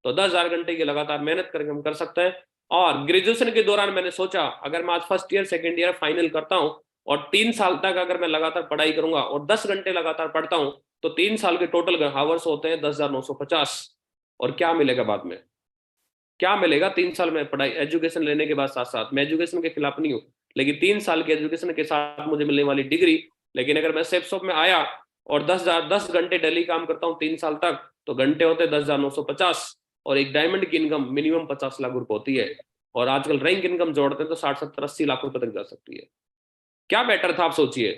तो 10,000 घंटे की लगातार मेहनत करके हम कर सकते हैं। और ग्रेजुएशन के दौरान मैंने सोचा, अगर मैं आज first year second year final करता हूं और 3 साल तक अगर मैं लगातार पढ़ाई करूंगा और 10 घंटे लगातार पढ़ता हूं, तो 3 साल के टोटल हावर्स होते हैं 10,950। और क्या मिलेगा बाद में, क्या मिलेगा 3 साल में पढ़ाई एजुकेशन लेने के बाद? साथ साथ मैं एजुकेशन के खिलाफ नहीं हूँ, लेकिन 3 साल के एजुकेशन के साथ मुझे मिलने वाली डिग्री, लेकिन अगर मैं सेफ में आया और 10 घंटे डेली काम करता हूँ 3 साल तक, तो घंटे होते हैं 10,950। और एक डायमंड की इनकम मिनिमम 50 लाख रुपए होती है। और आजकल रैंक इनकम जोड़ते हैं तो 60-70-80 लाख रुपए तक जा सकती है। क्या बेटर था आप सोचिए।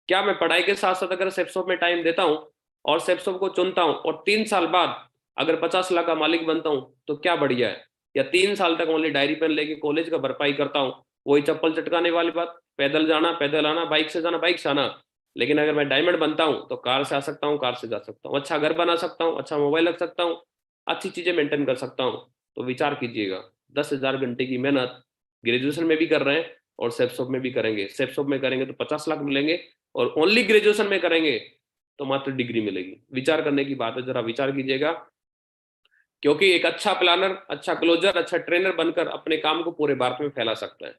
क्या मैं पढ़ाई के साथ साथ अगर सेप्सोप में टाइम देता हूं और सेप्सोप को चुनता हूं और 3 साल बाद अगर 50 लाख का मालिक बनता हूं तो क्या बढ़िया है? या 3 साल तक ओनली डायरी पेन लेके कॉलेज का भरपाई करता हूं, वही चप्पल चटकाने वाली बात, पैदल जाना पैदल आना, बाइक से जाना बाइक से आना। लेकिन अगर मैं डायमंड बनता हूं तो कार से आ सकता हूं, कार से जा सकता हूं, अच्छा घर बना सकता हूं, अच्छा मोबाइल रख सकता हूं, अच्छी चीजें मेंटेन कर सकता हूं। तो विचार कीजिएगा, 10,000 घंटे की मेहनत ग्रेजुएशन में भी कर रहे हैं और सेप्सोप में भी करेंगे। सेप्सोप में करेंगे तो 50 लाख मिलेंगे, और ओनली ग्रेजुएशन में करेंगे तो मात्र डिग्री मिलेगी। विचार करने की बात है, जरा विचार कीजिएगा। क्योंकि एक अच्छा प्लानर, अच्छा क्लोजर, अच्छा ट्रेनर बनकर अपने काम को पूरे भारत में फैला सकता है।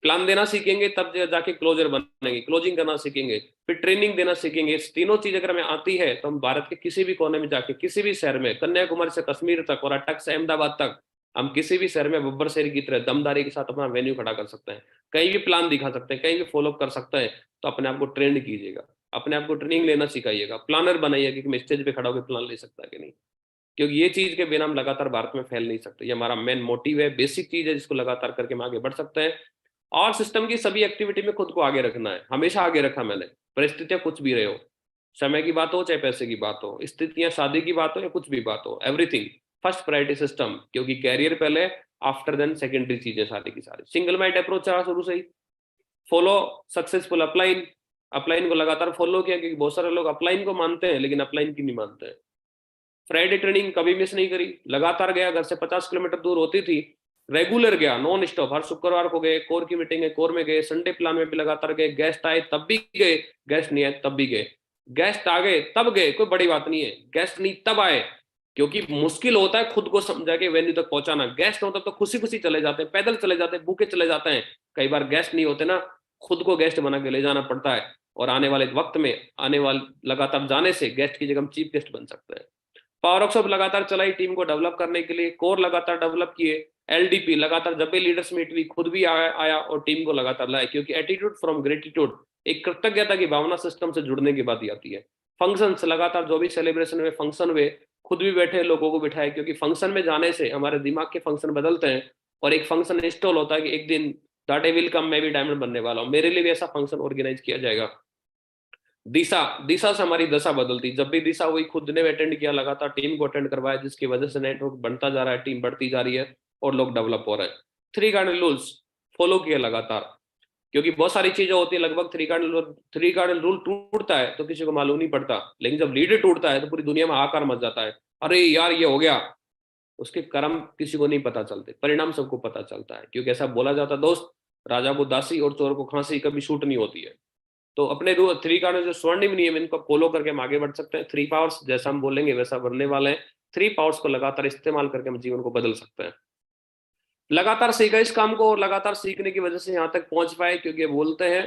प्लान देना सीखेंगे तब जाके क्लोजर बनेंगे, क्लोजिंग करना सीखेंगे, फिर ट्रेनिंग देना सीखेंगे। इस तीनों चीज अगर हमें आती है तो हम भारत के किसी भी कोने में जाके, किसी भी शहर में, कन्याकुमारी से कश्मीर तक और अटक से अहमदाबाद तक, हम किसी भी शहर में बब्बर शेर की तरह दमदारी के साथ अपना वेन्यू खड़ा कर सकते हैं। कहीं भी प्लान दिखा सकते हैं, कहीं भी फॉलो कर सकते हैं। तो अपने आप को ट्रेंड कीजिएगा, अपने आप को ट्रेनिंग लेना सिखाइएगा, प्लानर बनाइएगा कि मैं स्टेज पे खड़ा होकर प्लान ले सकता है कि नहीं। क्योंकि ये चीज के बिना हम लगातार भारत में फैल नहीं सकते। ये हमारा मेन मोटिव है, बेसिक चीज है जिसको लगातार करके हम आगे बढ़ सकते हैं। और सिस्टम की सभी एक्टिविटी में खुद को आगे रखना है, हमेशा आगे रखा मैंने। परिस्थितियां कुछ भी रहे हो, समय की बात हो चाहे पैसे की बात हो, स्थितियां शादी की बात हो या कुछ भी बात हो, एवरीथिंग फर्स्ट प्रायोरिटी सिस्टम। क्योंकि कैरियर पहले, आफ्टर देन सेकेंडरी चीजें सारी की सारी। सिंगल माइंड अप्रोच रहा शुरू से ही। फॉलो सक्सेसफुल अपलाइन, अपलाइन को लगातार फॉलो किया, क्योंकि बहुत सारे लोग अपलाइन को मानते हैं लेकिन अपलाइन की नहीं मानते हैं। फ्राइडे ट्रेनिंग कभी मिस नहीं करी, लगातार गया। घर से 50 किलोमीटर दूर होती थी, रेगुलर गया, नॉन स्टॉप। हर शुक्रवार को गए, कोर की मीटिंग है कोर में गए, संडे प्लान में भी लगातार गए। गेस्ट आए तब भी गए, गेस्ट नहीं आए तब भी गए। गेस्ट आ गए तब गए, कोई बड़ी बात नहीं है। गेस्ट नहीं तब आए, क्योंकि मुश्किल होता है खुद को समझा के वेन्यू तक पहुंचाना। गेस्ट होता तो खुशी खुशी चले जाते हैं, पैदल चले जाते हैं, भूखे चले जाते हैं। कई बार गेस्ट नहीं होते ना, खुद को गेस्ट बना के ले जाना पड़ता है। और आने वाले वक्त में, आने वाले लगातार जाने से गेस्ट की जगह हम चीफ गेस्ट बन सकते हैं। पावर वर्कशॉप लगातार चलाई टीम को डेवलप करने के लिए, कोर लगातार डेवलप किए, एलडीपी लगातार, जब भी लीडर्स मीट हुई खुद भी आया और टीम को लगातार लाए। क्योंकि एटीट्यूड फ्रॉम ग्रेटिट्यूड, एक कृतज्ञता की भावना सिस्टम से जुड़ने के बाद ही आती है। फंक्शंस लगातार, जो भी सेलिब्रेशन हुए, फंक्शन हुए, खुद भी बैठे, लोगों को बिठाए। क्योंकि फंक्शन में जाने से हमारे दिमाग के फंक्शन बदलते हैं और एक फंक्शन इंस्टॉल होता है कि एक दिन दैट डे विल कम, मैं भी डायमंड बनने वाला हूँ, मेरे लिए भी ऐसा फंक्शन ऑर्गेनाइज किया जाएगा। दिशा, दिशा से हमारी दशा बदलती। जब भी दिशा हुई खुद ने अटेंड किया, लगातार टीम को अटेंड करवाया, जिसकी वजह से नेटवर्क बढ़ता जा रहा है, टीम बढ़ती जा रही है और लोग डेवलप हो रहे हैं। 3 कार्डिनल रूल्स फॉलो किए लगातार। क्योंकि बहुत सारी चीजें होती है, लगभग 3 कार्डिनल रूल टूटता है तो किसी को मालूम नहीं पड़ता, लेकिन जब लीडर टूटता है तो पूरी दुनिया में हाहाकार मच जाता है। अरे यार ये हो गया, उसके कर्म किसी को नहीं पता चलते, परिणाम सबको पता चलता है। क्योंकि ऐसा बोला जाता है, दोस्त राजा को दासी और चोर को खांसी कभी शूट नहीं होती है। तो अपने 3 कारण जो स्वर्णिम नियम, इनको फॉलो करके हम आगे बढ़ सकते हैं। 3 पावर्स, जैसा हम बोलेंगे वैसा बनने वाले हैं। 3 पावर्स को लगातार इस्तेमाल करके हम जीवन को बदल सकते हैं। लगातार सीखा इस काम को और लगातार सीखने की वजह से यहाँ तक पहुंच पाए। क्योंकि बोलते हैं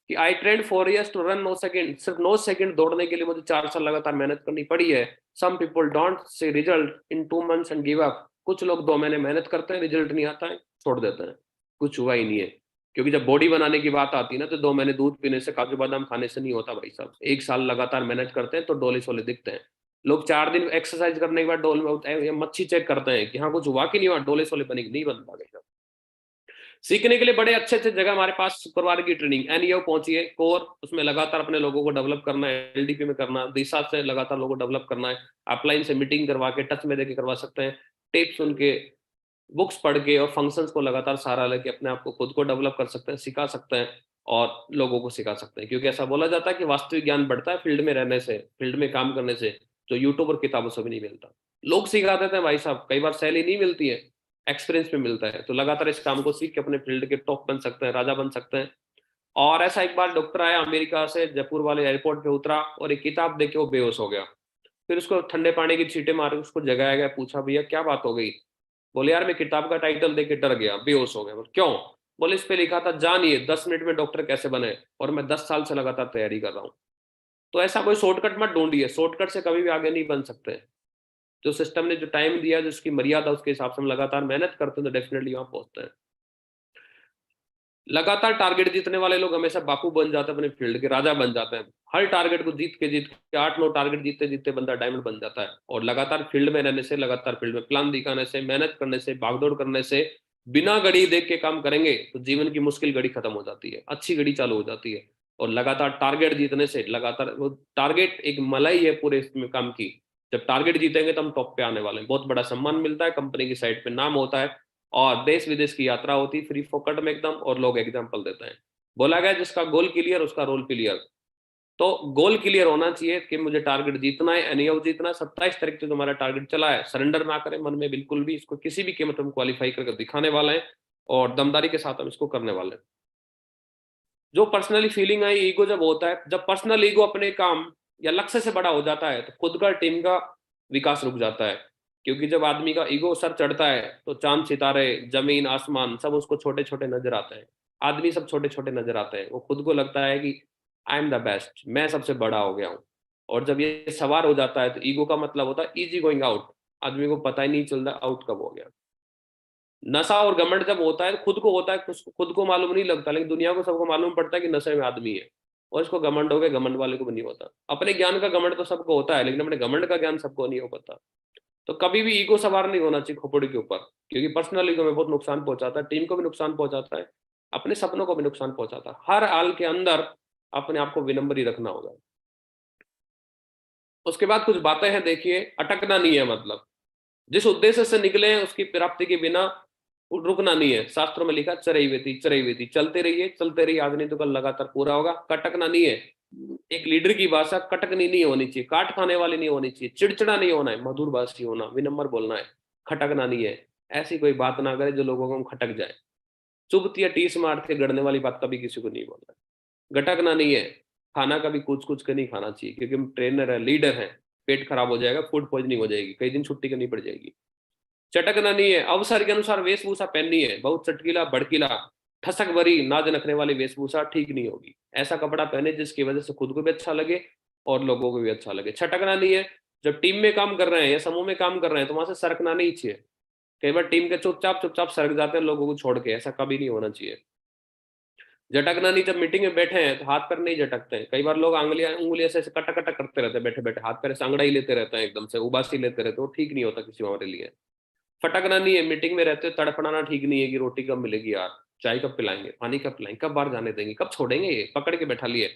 कि I trained 4 years to run 9 second, सिर्फ 9 सेकंड दौड़ने के लिए मुझे 4 साल लगातार मेहनत करनी पड़ी है। Some people don't see result in 2 months and give up. कुछ लोग 2 महीने मेहनत करते हैं, रिजल्ट नहीं आता है, छोड़ देते हैं, कुछ हुआ ही नहीं है। क्योंकि जब बॉडी बनाने की बात आती है ना, तो 2 महीने दूध पीने से, काजू बादाम खाने से नहीं होता भाई साहब। 1 साल लगातार मेहनत करते हैं तो डोले शोले दिखते हैं। लोग 4 दिन एक्सरसाइज करने के बाद डोल में मच्छी चेक करते हैं कि हाँ कुछ हुआ कि नहीं हुआ, डोले शोले बने नहीं बनता भाई साहब। सीखने के लिए बड़े अच्छे अच्छे जगह हमारे पास शुक्रवार की ट्रेनिंग एनईओ पहुंचिए, कोर, उसमें लगातार अपने लोगों को डेवलप करना है, एलडीपी में करना, दिशा से लगातार लोगों को डेवलप करना है, अपलाइन से मीटिंग करवा के टच में देके करवा सकते हैं, टिप्स सुन के, बुक्स पढ़ के और फंक्शंस को लगातार सहारा लेके अपने आप को खुद को डेवलप कर सकते हैं, सिखा सकते हैं और लोगों को सिखा सकते हैं। क्योंकि ऐसा बोला जाता है कि वास्तविक ज्ञान बढ़ता है फील्ड में रहने से, फील्ड में काम करने से, जो यूट्यूब और किताबों से भी नहीं मिलता। लोग सिखा देते हैं भाई साहब, कई बार सैलरी नहीं मिलती है, एक्सपीरियंस में मिलता है। तो लगातार इस काम को सीख के अपने फील्ड के टॉप बन सकते हैं, राजा बन सकते हैं। और ऐसा एक बार डॉक्टर आया अमेरिका से, जयपुर वाले एयरपोर्ट पे उतरा और एक किताब देख के वो बेहोश हो गया। फिर उसको ठंडे पानी की छींटे मार के उसको जगाया गया, पूछा भैया क्या बात हो गई? बोले यार मैं किताब का टाइटल देख के डर गया, बेहोश हो गया। बोले क्यों? बोले इस पे लिखा था जानिए 10 मिनट में डॉक्टर कैसे बने, और मैं 10 साल से लगातार तैयारी कर रहा हूँ। तो ऐसा कोई शॉर्टकट मत ढूंढिए, शॉर्टकट से कभी भी आगे नहीं बन सकते। जो सिस्टम ने जो टाइम दिया, जो उसकी मर्यादा, उसके हिसाब से हम लगातार मेहनत करते हैं तो डेफिनेटली वहां पहुंचते हैं। लगातार टारगेट जीतने वाले लोग हमेशा बापू बन जाते हैं, अपने फील्ड के राजा बन जाते हैं। हर टारगेट को जीत के 8-9 टारगेट जीतते जीतते बंदा डायमंड बन जाता है। और लगातार फील्ड में रहने से, लगातार फील्ड में प्लान दिखाने से, मेहनत करने से, भागदौड़ करने से, बिना घड़ी देख के काम करेंगे तो जीवन की मुश्किल घड़ी खत्म हो जाती है, अच्छी घड़ी चालू हो जाती है। और लगातार टारगेट जीतने से, लगातार वो टारगेट एक मलाई है पूरे इसमें काम की। जब टारगेट जीतेंगे तो हम टॉप पे आने वाले हैं, बहुत बड़ा सम्मान मिलता है, कंपनी की साइड पे नाम होता है और देश विदेश की यात्रा होती, फ्री फोकट में एकदम, और लोग एग्जाम्पल देते हैं। बोला गया जिसका गोल क्लियर उसका रोल क्लियर। तो गोल क्लियर होना चाहिए कि मुझे टारगेट जीतना है, एनईओ जीतना है। 27 तारीख से तुम्हारा टारगेट चला है, सरेंडर ना करें मन में बिल्कुल भी, इसको किसी भी कीमत में क्वालिफाई करके दिखाने वाले हैं और दमदारी के साथ हम इसको करने वाले हैं। जो पर्सनली फीलिंग आई, ईगो जब होता है, जब पर्सनल ईगो अपने काम या लक्ष्य से बड़ा हो जाता है तो खुद का, टीम का विकास रुक जाता है। क्योंकि जब आदमी का ईगो सर चढ़ता है तो चांद सितारे, जमीन आसमान सब उसको छोटे छोटे नजर आते हैं, आदमी सब छोटे छोटे नजर आते हैं। वो खुद को लगता है कि आई एम द बेस्ट, मैं सबसे बड़ा हो गया हूँ। और जब ये सवार हो जाता है तो ईगो का मतलब होता है इजी गोइंग आउट, आदमी को पता ही नहीं चलता आउट कब हो गया। नशा और घमंड जब होता है खुद को होता है, खुद को मालूम नहीं लगता, लेकिन दुनिया को सबको मालूम पड़ता है कि नशे में आदमी है, और इसको घमंड हो गया, घमंड वाले को भी नहीं होता। अपने ज्ञान का घमंड तो सबको होता है, लेकिन अपने घमंड का ज्ञान सबको नहीं हो पाता। तो कभी भी ईगो सवार नहीं होना चाहिए खोपड़ी के ऊपर, क्योंकि पर्सनल ईगो में बहुत नुकसान पहुंचाता है, टीम को भी नुकसान पहुंचाता है, अपने सपनों को भी नुकसान पहुंचाता है। हर हाल के अंदर अपने आप को विनम्र ही रखना होगा। उसके बाद कुछ बातें हैं, देखिए, अटकना नहीं है, मतलब जिस उद्देश्य से निकले हैं उसकी प्राप्ति के बिना रुकना नहीं है। शास्त्रों में लिखा चरई वेती, चलते रहिए, आज नहीं तो कल लगातार पूरा होगा। कटकना नहीं है। एक लीडर की भाषा कटकनी नहीं होनी चाहिए, काट खाने वाली नहीं होनी चाहिए, चिड़चिड़ा नहीं होना है, मधुर भाषी होना, विनम्र बोलना है, खटकना नहीं है। ऐसी कोई बात ना करे जो लोगों को हम खटक जाए। चुभती या टीस मार के गड़ने वाली बात कभी किसी को नहीं बोलना है। गटकना नहीं है। खाना कभी कुछ के नहीं खाना चाहिए, क्योंकि हम ट्रेनर है, लीडर है, पेट खराब हो जाएगा, फूड पॉइजनिंग हो जाएगी, कई दिन छुट्टी करनी पड़ जाएगी। चटकना नहीं है। अवसर के अनुसार वेशभूषा पहननी है, बहुत चटकीला भड़कीला ठसक भरी नाज नखने वाली वेशभूषा ठीक नहीं होगी। ऐसा कपड़ा पहने जिसकी वजह से खुद को भी अच्छा लगे और लोगों को भी अच्छा लगे। छटकना नहीं है। जब टीम में काम कर रहे हैं या समूह में काम कर रहे हैं तो वहां से सरकना नहीं चाहिए। कई बार टीम के चुपचाप सरक जाते हैं लोगों को छोड़ के, ऐसा कभी नहीं होना चाहिए। झटकना नहीं। जब मीटिंग में बैठे हैं तो हाथ पैर नहीं झटकते हैं। कई बार लोग उंगलियां से कटा कटा करते रहते हैं, बैठे बैठे हाथ पैर से अंगड़ाई लेते रहते हैं, एकदम से उबासी लेते रहते हैं, वो ठीक नहीं होता किसी हमारे लिए। फटकना नहीं है। मीटिंग में रहते तड़फड़ाना ठीक नहीं है कि रोटी कब मिलेगी यार, चाय कब पिलाएंगे, पानी कब पिलाएंगे, कब बाहर जाने देंगे, कब छोड़ेंगे, ये पकड़ के बैठा लिए।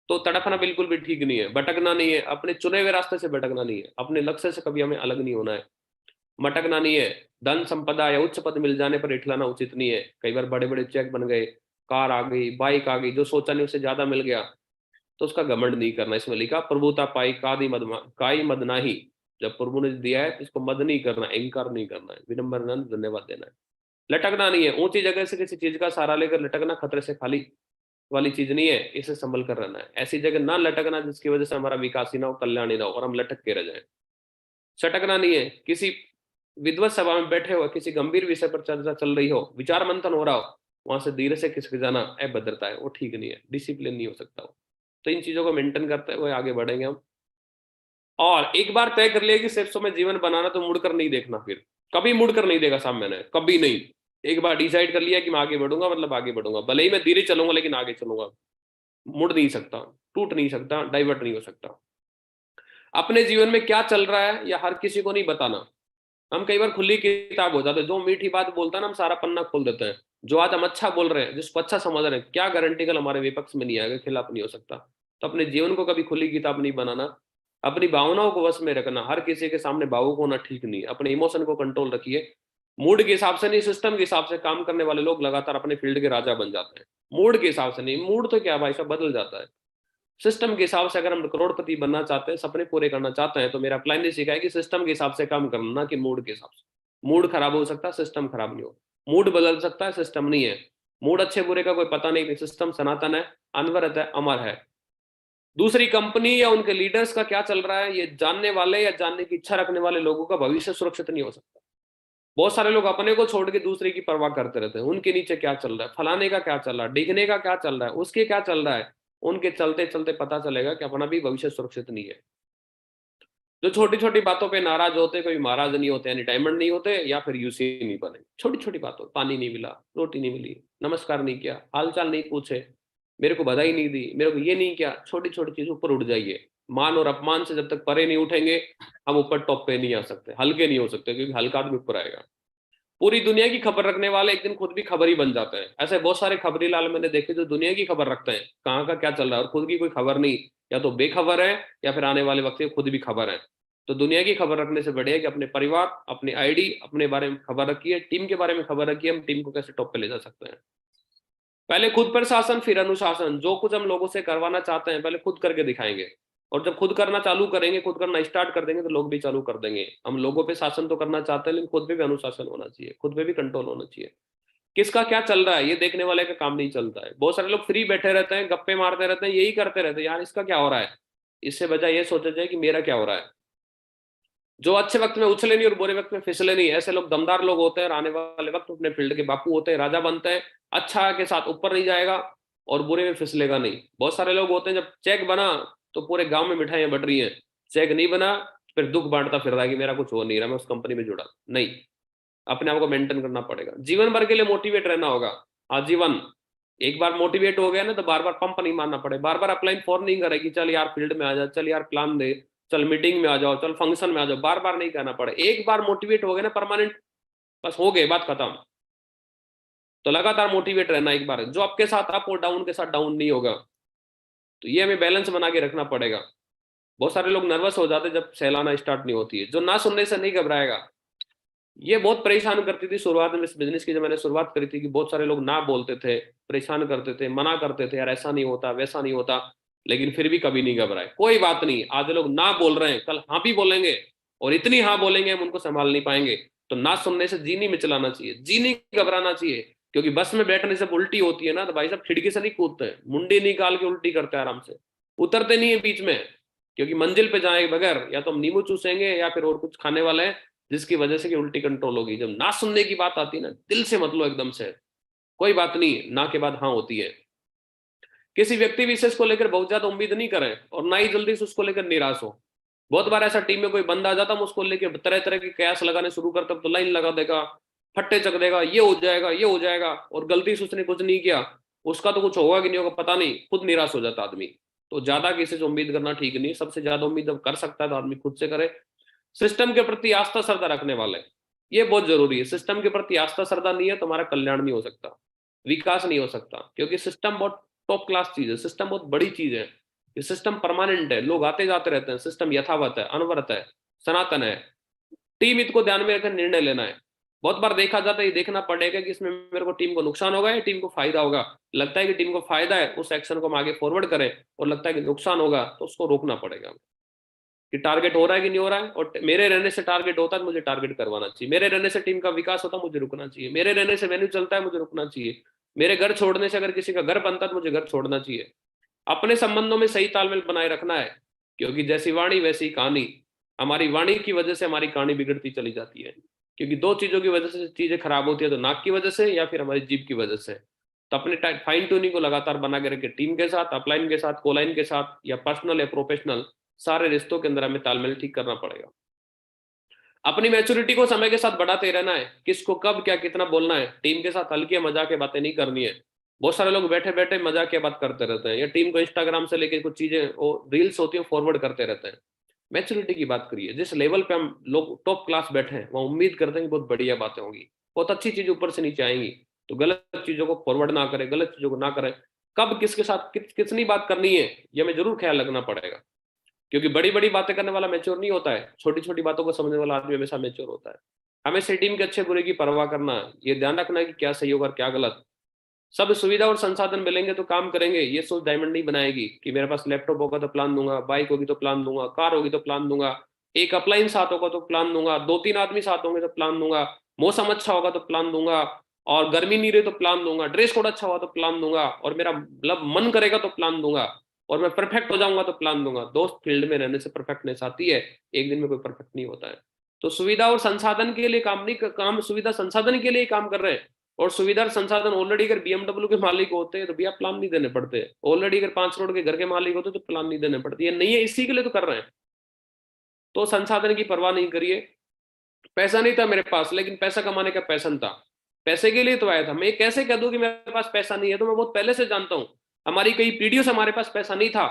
तो तड़फना बिल्कुल भी ठीक नहीं है। भटकना नहीं है। अपने चुने हुए रास्ते से भटकना नहीं है। अपने लक्ष्य से कभी हमें अलग नहीं होना है। मटकना नहीं है। धन संपदा या उच्च पद मिल जाने पर इठलाना उचित नहीं है। कई बार बड़े बड़े चेक बन गए, कार आ गई, बाइक आ गई, जो सोचा नहीं उससे ज्यादा मिल गया, तो उसका घमंड नहीं करना। इसमें लिखा प्रभुता पाई काई मद नाही। जब प्रभु ने दिया है तो इसको मद नहीं करना, अहंकार नहीं करना है, विनम्र धन्यवाद देना है। लटकना नहीं है। ऊंची जगह से किसी चीज का सहारा लेकर लटकना खतरे से खाली वाली चीज नहीं है, इसे संभल कर रहना है। ऐसी जगह ना लटकना जिसकी वजह से हमारा विकास ही ना हो, कल्याण ही ना हो और हम लटक के रह जाए। सटकना नहीं है। किसी विद्वत सभा में बैठे हो, किसी गंभीर विषय पर चर्चा चल रही हो, विचार मंथन हो रहा हो, वहां से धीरे से खिसक जाना अभद्रता है, वो ठीक नहीं है, डिसिप्लिन नहीं हो सकता वो। तो इन चीजों को मेंटेन करते हुए आगे बढ़ेंगे हम। और एक बार तय कर लिया कि सिर्फ में जीवन बनाना, तो मुड़कर नहीं देखना, फिर कभी मुड़कर नहीं देखा साहब, मैंने कभी नहीं। एक बार डिसाइड कर लिया कि मैं आगे बढ़ूंगा, मतलब आगे बढ़ूंगा, भले ही मैं धीरे चलूंगा लेकिन आगे चलूंगा, मुड़ नहीं सकता, टूट नहीं सकता, डाइवर्ट नहीं हो सकता। अपने जीवन में क्या चल रहा है या हर किसी को नहीं बताना। हम कई बार खुली किताब हो जाते हैं, जो मीठी बात बोलता है ना हम सारा पन्ना खोल देते हैं। जो आज हम अच्छा बोल रहे हैं, जिसको अच्छा समझ रहे हैं, क्या गारंटी कल हमारे विपक्ष में नहीं आएगा, खिलाफ नहीं हो सकता। तो अपने जीवन को कभी खुली किताब नहीं बनाना, अपनी भावनाओं को वश में रखना, हर किसी के सामने भावुक होना ठीक नहीं, अपने इमोशन को कंट्रोल रखिए। मूड के हिसाब से नहीं, सिस्टम के हिसाब से काम करने वाले लोग लगातार अपने फील्ड के राजा बन जाते हैं। मूड के हिसाब से नहीं, मूड तो क्या भाई साहब बदल जाता है। सिस्टम के हिसाब से अगर हम करोड़पति बनना चाहते हैं, सपने पूरे करना चाहते हैं, तो मेरा प्लान ने सिखाया कि सिस्टम के हिसाब से काम करना, ना कि मूड के हिसाब से। मूड खराब हो सकता है, सिस्टम खराब नहीं हो। मूड बदल सकता है, सिस्टम नहीं है। मूड अच्छे बुरे का कोई पता नहीं, सिस्टम सनातन है, अनवरत है, अमर है। दूसरी कंपनी या उनके लीडर्स का क्या चल रहा है, ये जानने वाले या जानने की इच्छा रखने वाले लोगों का भविष्य सुरक्षित नहीं हो सकता। बहुत सारे लोग अपने को छोड़ के दूसरे की परवाह करते रहते हैं, उनके नीचे क्या चल रहा है, फलाने का क्या चल रहा है, डिगने का क्या चल रहा है, उसके क्या चल रहा है। उनके चलते चलते पता चलेगा कि अपना भी भविष्य सुरक्षित नहीं है। जो छोटी छोटी बातों पे नाराज होते, कोई महाराज नहीं होते, यानी डायमंड नहीं होते, या फिर यूसी नहीं बने। छोटी छोटी बातों, पानी नहीं मिला, रोटी नहीं मिली, नमस्कार नहीं किया, हालचाल नहीं पूछे, मेरे को बधाई नहीं दी, मेरे को ये नहीं किया, छोटी छोटी चीज ऊपर उठ जाइए। मान और अपमान से जब तक परे नहीं उठेंगे, हम ऊपर टॉप पे नहीं आ सकते, हल्के नहीं हो सकते, क्योंकि हल्का आदमी ऊपर आएगा। पूरी दुनिया की खबर रखने वाले एक दिन खुद भी खबर ही बन जाते हैं। ऐसे बहुत सारे खबरी लाल मैंने देखे जो दुनिया की खबर रखते हैं, कहाँ का क्या चल रहा है, और खुद की कोई खबर नहीं, या तो बेखबर है या फिर आने वाले वक्त में खुद भी खबर है। तो दुनिया की खबर रखने से बढ़िया कि अपने परिवार, अपने आईडी, अपने बारे में खबर रखिए, टीम के बारे में खबर रखिए, हम टीम को कैसे टॉप पे ले जा सकते हैं। पहले खुद पर शासन, फिर अनुशासन। जो कुछ हम लोगों से करवाना चाहते हैं, पहले खुद करके दिखाएंगे, और जब खुद करना चालू करेंगे, खुद करना स्टार्ट कर देंगे, तो लोग भी चालू कर देंगे। हम लोगों पे शासन तो करना चाहते हैं, लेकिन खुद पे भी अनुशासन होना चाहिए, खुद पे भी कंट्रोल होना चाहिए। किसका क्या चल रहा है ये देखने वाले का काम नहीं चलता है। बहुत सारे लोग फ्री बैठे रहते हैं, गप्पे मारते रहते हैं, यही करते रहते हैं, यार इसका क्या हो रहा है। इससे बजाय ये सोचा जाए कि मेरा क्या हो रहा है। जो अच्छे वक्त में उछले नहीं और बुरे वक्त में फिसले नहीं, ऐसे लोग दमदार लोग होते हैं, और आने वाले वक्त अपने फील्ड के बापू होते हैं, राजा बनते हैं। अच्छा के साथ ऊपर नहीं जाएगा और बुरे में फिसलेगा नहीं। बहुत सारे लोग होते हैं, जब चेक बना तो पूरे गांव में मिठाइयां बढ़ रही हैं, चेक नहीं बना फिर दुख बांटता फिर रहा है कि मेरा कुछ हो नहीं रहा, मैं उस कंपनी में जुड़ा नहीं। अपने आप को मेंटेन करना पड़ेगा, जीवन भर के लिए मोटिवेट रहना होगा आजीवन। एक बार मोटिवेट हो गया ना, तो बार बार पंप नहीं मारना पड़े, बार बार अप्लाई फॉर नहीं करेगी, चल यार फील्ड में आ जा, चल यार प्लान दे, चल मीटिंग में आ जाओ, चल फंक्शन में आ जाओ, बार बार नहीं करना पड़े। एक बार मोटिवेट हो गए ना परमानेंट, बस हो गए, बात खत्म। तो लगातार मोटिवेट रहना। एक बार जो आपके साथ अप और डाउन के साथ डाउन नहीं होगा, तो ये हमें बैलेंस बना के रखना पड़ेगा। बहुत सारे लोग नर्वस हो जाते जब सहलाना स्टार्ट नहीं होती है। जो ना सुनने से नहीं घबराएगा, ये बहुत परेशान करती थी शुरुआत में इस बिजनेस की। जब मैंने शुरुआत करी थी कि बहुत सारे लोग ना बोलते थे, परेशान करते थे, मना करते थे, यार ऐसा नहीं होता, वैसा नहीं होता, लेकिन फिर भी कभी नहीं घबराए। कोई बात नहीं, आज लोग ना बोल रहे हैं, कल हाँ भी बोलेंगे, और इतनी हाँ बोलेंगे हम उनको संभाल नहीं पाएंगे। तो ना सुनने से जी नहीं मिचलाना चाहिए, जी नहीं घबराना चाहिए। क्योंकि बस में बैठने से उल्टी होती है ना, तो भाई साहब खिड़की से नहीं कूदते हैं, मुंडी निकाल के उल्टी करते हैं आराम से, उतरते नहीं है बीच में। क्योंकि मंजिल पे जाए बगैर या तो हम नींबू चूसेंगे या फिर और कुछ खाने वाले हैं, जिसकी वजह से कि उल्टी कंट्रोल होगी। जब ना सुनने की बात आती है ना, दिल से मत लो एकदम से, कोई बात नहीं, ना के बाद हाँ होती है। किसी व्यक्ति विशेष को लेकर बहुत ज्यादा उम्मीद नहीं करें, और ना ही जल्दी से उसको लेकर निराश हो। बहुत बार ऐसा टीम में कोई बंदा आ जाता, हम उसको लेकर तरह तरह के कयास लगाने शुरू करते, तो लाइन लगा देगा, फट्टे चक देगा, ये हो जाएगा, ये हो जाएगा, और गलती से उसने कुछ नहीं किया, उसका तो कुछ होगा कि नहीं होगा पता नहीं, खुद निराश हो जाता आदमी। तो ज्यादा किसी से उम्मीद करना ठीक नहीं। सबसे ज्यादा उम्मीद जब कर सकता है तो आदमी खुद से करे। सिस्टम के प्रति आस्था श्रद्धा रखने वाले, ये बहुत जरूरी है। सिस्टम के प्रति आस्था श्रद्धा नहीं है तो हमारा कल्याण नहीं हो सकता, विकास नहीं हो सकता। क्योंकि सिस्टम बहुत टॉप क्लास चीज है, सिस्टम बहुत बड़ी चीज है। ये सिस्टम परमानेंट है, लोग आते जाते रहते हैं, सिस्टम यथावत है, अनवरत है, सनातन है। टीम हित को ध्यान में रखकर निर्णय लेना है। बहुत बार देखा जाता है, ये देखना पड़ेगा कि इसमें मेरे को टीम को नुकसान होगा या टीम को फायदा होगा। लगता है कि टीम को फायदा है, उस एक्शन को हम आगे फॉरवर्ड करें, और लगता है कि नुकसान होगा तो उसको रोकना पड़ेगा कि टारगेट हो रहा है कि नहीं हो रहा है। और मेरे रहने से टारगेट होता है, मुझे टारगेट करवाना चाहिए। मेरे रहने से टीम का विकास होता है, मुझे रुकना चाहिए। मेरे रहने से मेन्यू चलता है, मुझे रुकना चाहिए। मेरे घर छोड़ने से अगर किसी का घर बनता है, तो मुझे घर छोड़ना चाहिए। अपने संबंधों में सही तालमेल बनाए रखना है, क्योंकि जैसी वाणी वैसी कहानी। हमारी वाणी की वजह से हमारी कहानी बिगड़ती चली जाती है। क्योंकि दो चीजों की वजह से चीजें खराब होती है, तो नाक की वजह से या फिर हमारी जीभ की वजह से। तो अपने फाइन ट्यूनिंग को लगातार बना के रखे, टीम के साथ, अपलाइन के साथ, कोलाइन के साथ, या पर्सनल या प्रोफेशनल, सारे रिश्तों के अंदर हमें तालमेल ठीक करना पड़ेगा। अपनी मैच्योरिटी को समय के साथ बढ़ाते रहना है, किसको कब क्या कितना बोलना है। टीम के साथ हल्की मजाक के बातें नहीं करनी है। बहुत सारे लोग बैठे बैठे मजाक की बात करते रहते हैं, या टीम को इंस्टाग्राम से लेके कुछ चीजें वो रील्स होती है फॉरवर्ड करते रहते हैं। मैच्योरिटी की बात करिए। जिस लेवल पे हम लोग टॉप क्लास बैठे हैं, वहाँ उम्मीद करते हैं कि बहुत बढ़िया बातें होंगी, बहुत अच्छी चीज ऊपर से नीचे आएंगी। तो गलत चीजों को फॉरवर्ड ना करें, गलत चीजों को ना करें। कब किसके साथ कितनी बात करनी है, ये हमें जरूर ख्याल रखना पड़ेगा, क्योंकि बड़ी बड़ी बातें करने वाला मैच्योर नहीं होता है, छोटी छोटी बातों को समझने वाला आदमी हमेशा मैच्योर होता है। हमें टीम के अच्छे बुरे की परवाह करना है, ये ध्यान रखना है कि क्या सही होगा और क्या गलत। सब सुविधा और संसाधन मिलेंगे तो काम करेंगे, ये सोच डायमंड नहीं बनाएगी कि मेरे पास लैपटॉप होगा तो प्लान दूंगा, बाइक होगी तो प्लान दूंगा, कार होगी तो प्लान दूंगा, एक अपलाइन साथ होगा तो प्लान दूंगा, 2-3 आदमी साथ होंगे तो प्लान दूंगा, मौसम अच्छा होगा तो प्लान दूंगा, और गर्मी नहीं रही तो प्लान दूंगा, ड्रेस कोड अच्छा हुआ तो प्लान दूंगा, और मेरा मतलब मन करेगा तो प्लान दूंगा, और मैं परफेक्ट हो जाऊंगा तो प्लान दूंगा। दोस्त, फील्ड में रहने से परफेक्टनेस आती है, एक दिन में कोई परफेक्ट नहीं होता है। तो सुविधा और संसाधन के लिए काम नहीं, काम सुविधा संसाधन के लिए काम कर रहे हैं। और सुविधा और संसाधन ऑलरेडी अगर BMW के मालिक होते हैं तो भैया प्लान नहीं देने पड़ते। ऑलरेडी अगर 5 करोड़ के घर के मालिक होते तो प्लान नहीं देने पड़ते। ये नहीं है, इसी के लिए तो कर रहे हैं। तो संसाधन की परवाह नहीं करिए। पैसा नहीं था मेरे पास, लेकिन पैसा कमाने का पैशन था, पैसे के लिए तो आया था। मैं कैसे कह दूं कि मेरे पास पैसा नहीं है, तो मैं बहुत पहले से जानता हूं। हमारी कई पीढ़ियों से हमारे पास पैसा नहीं था,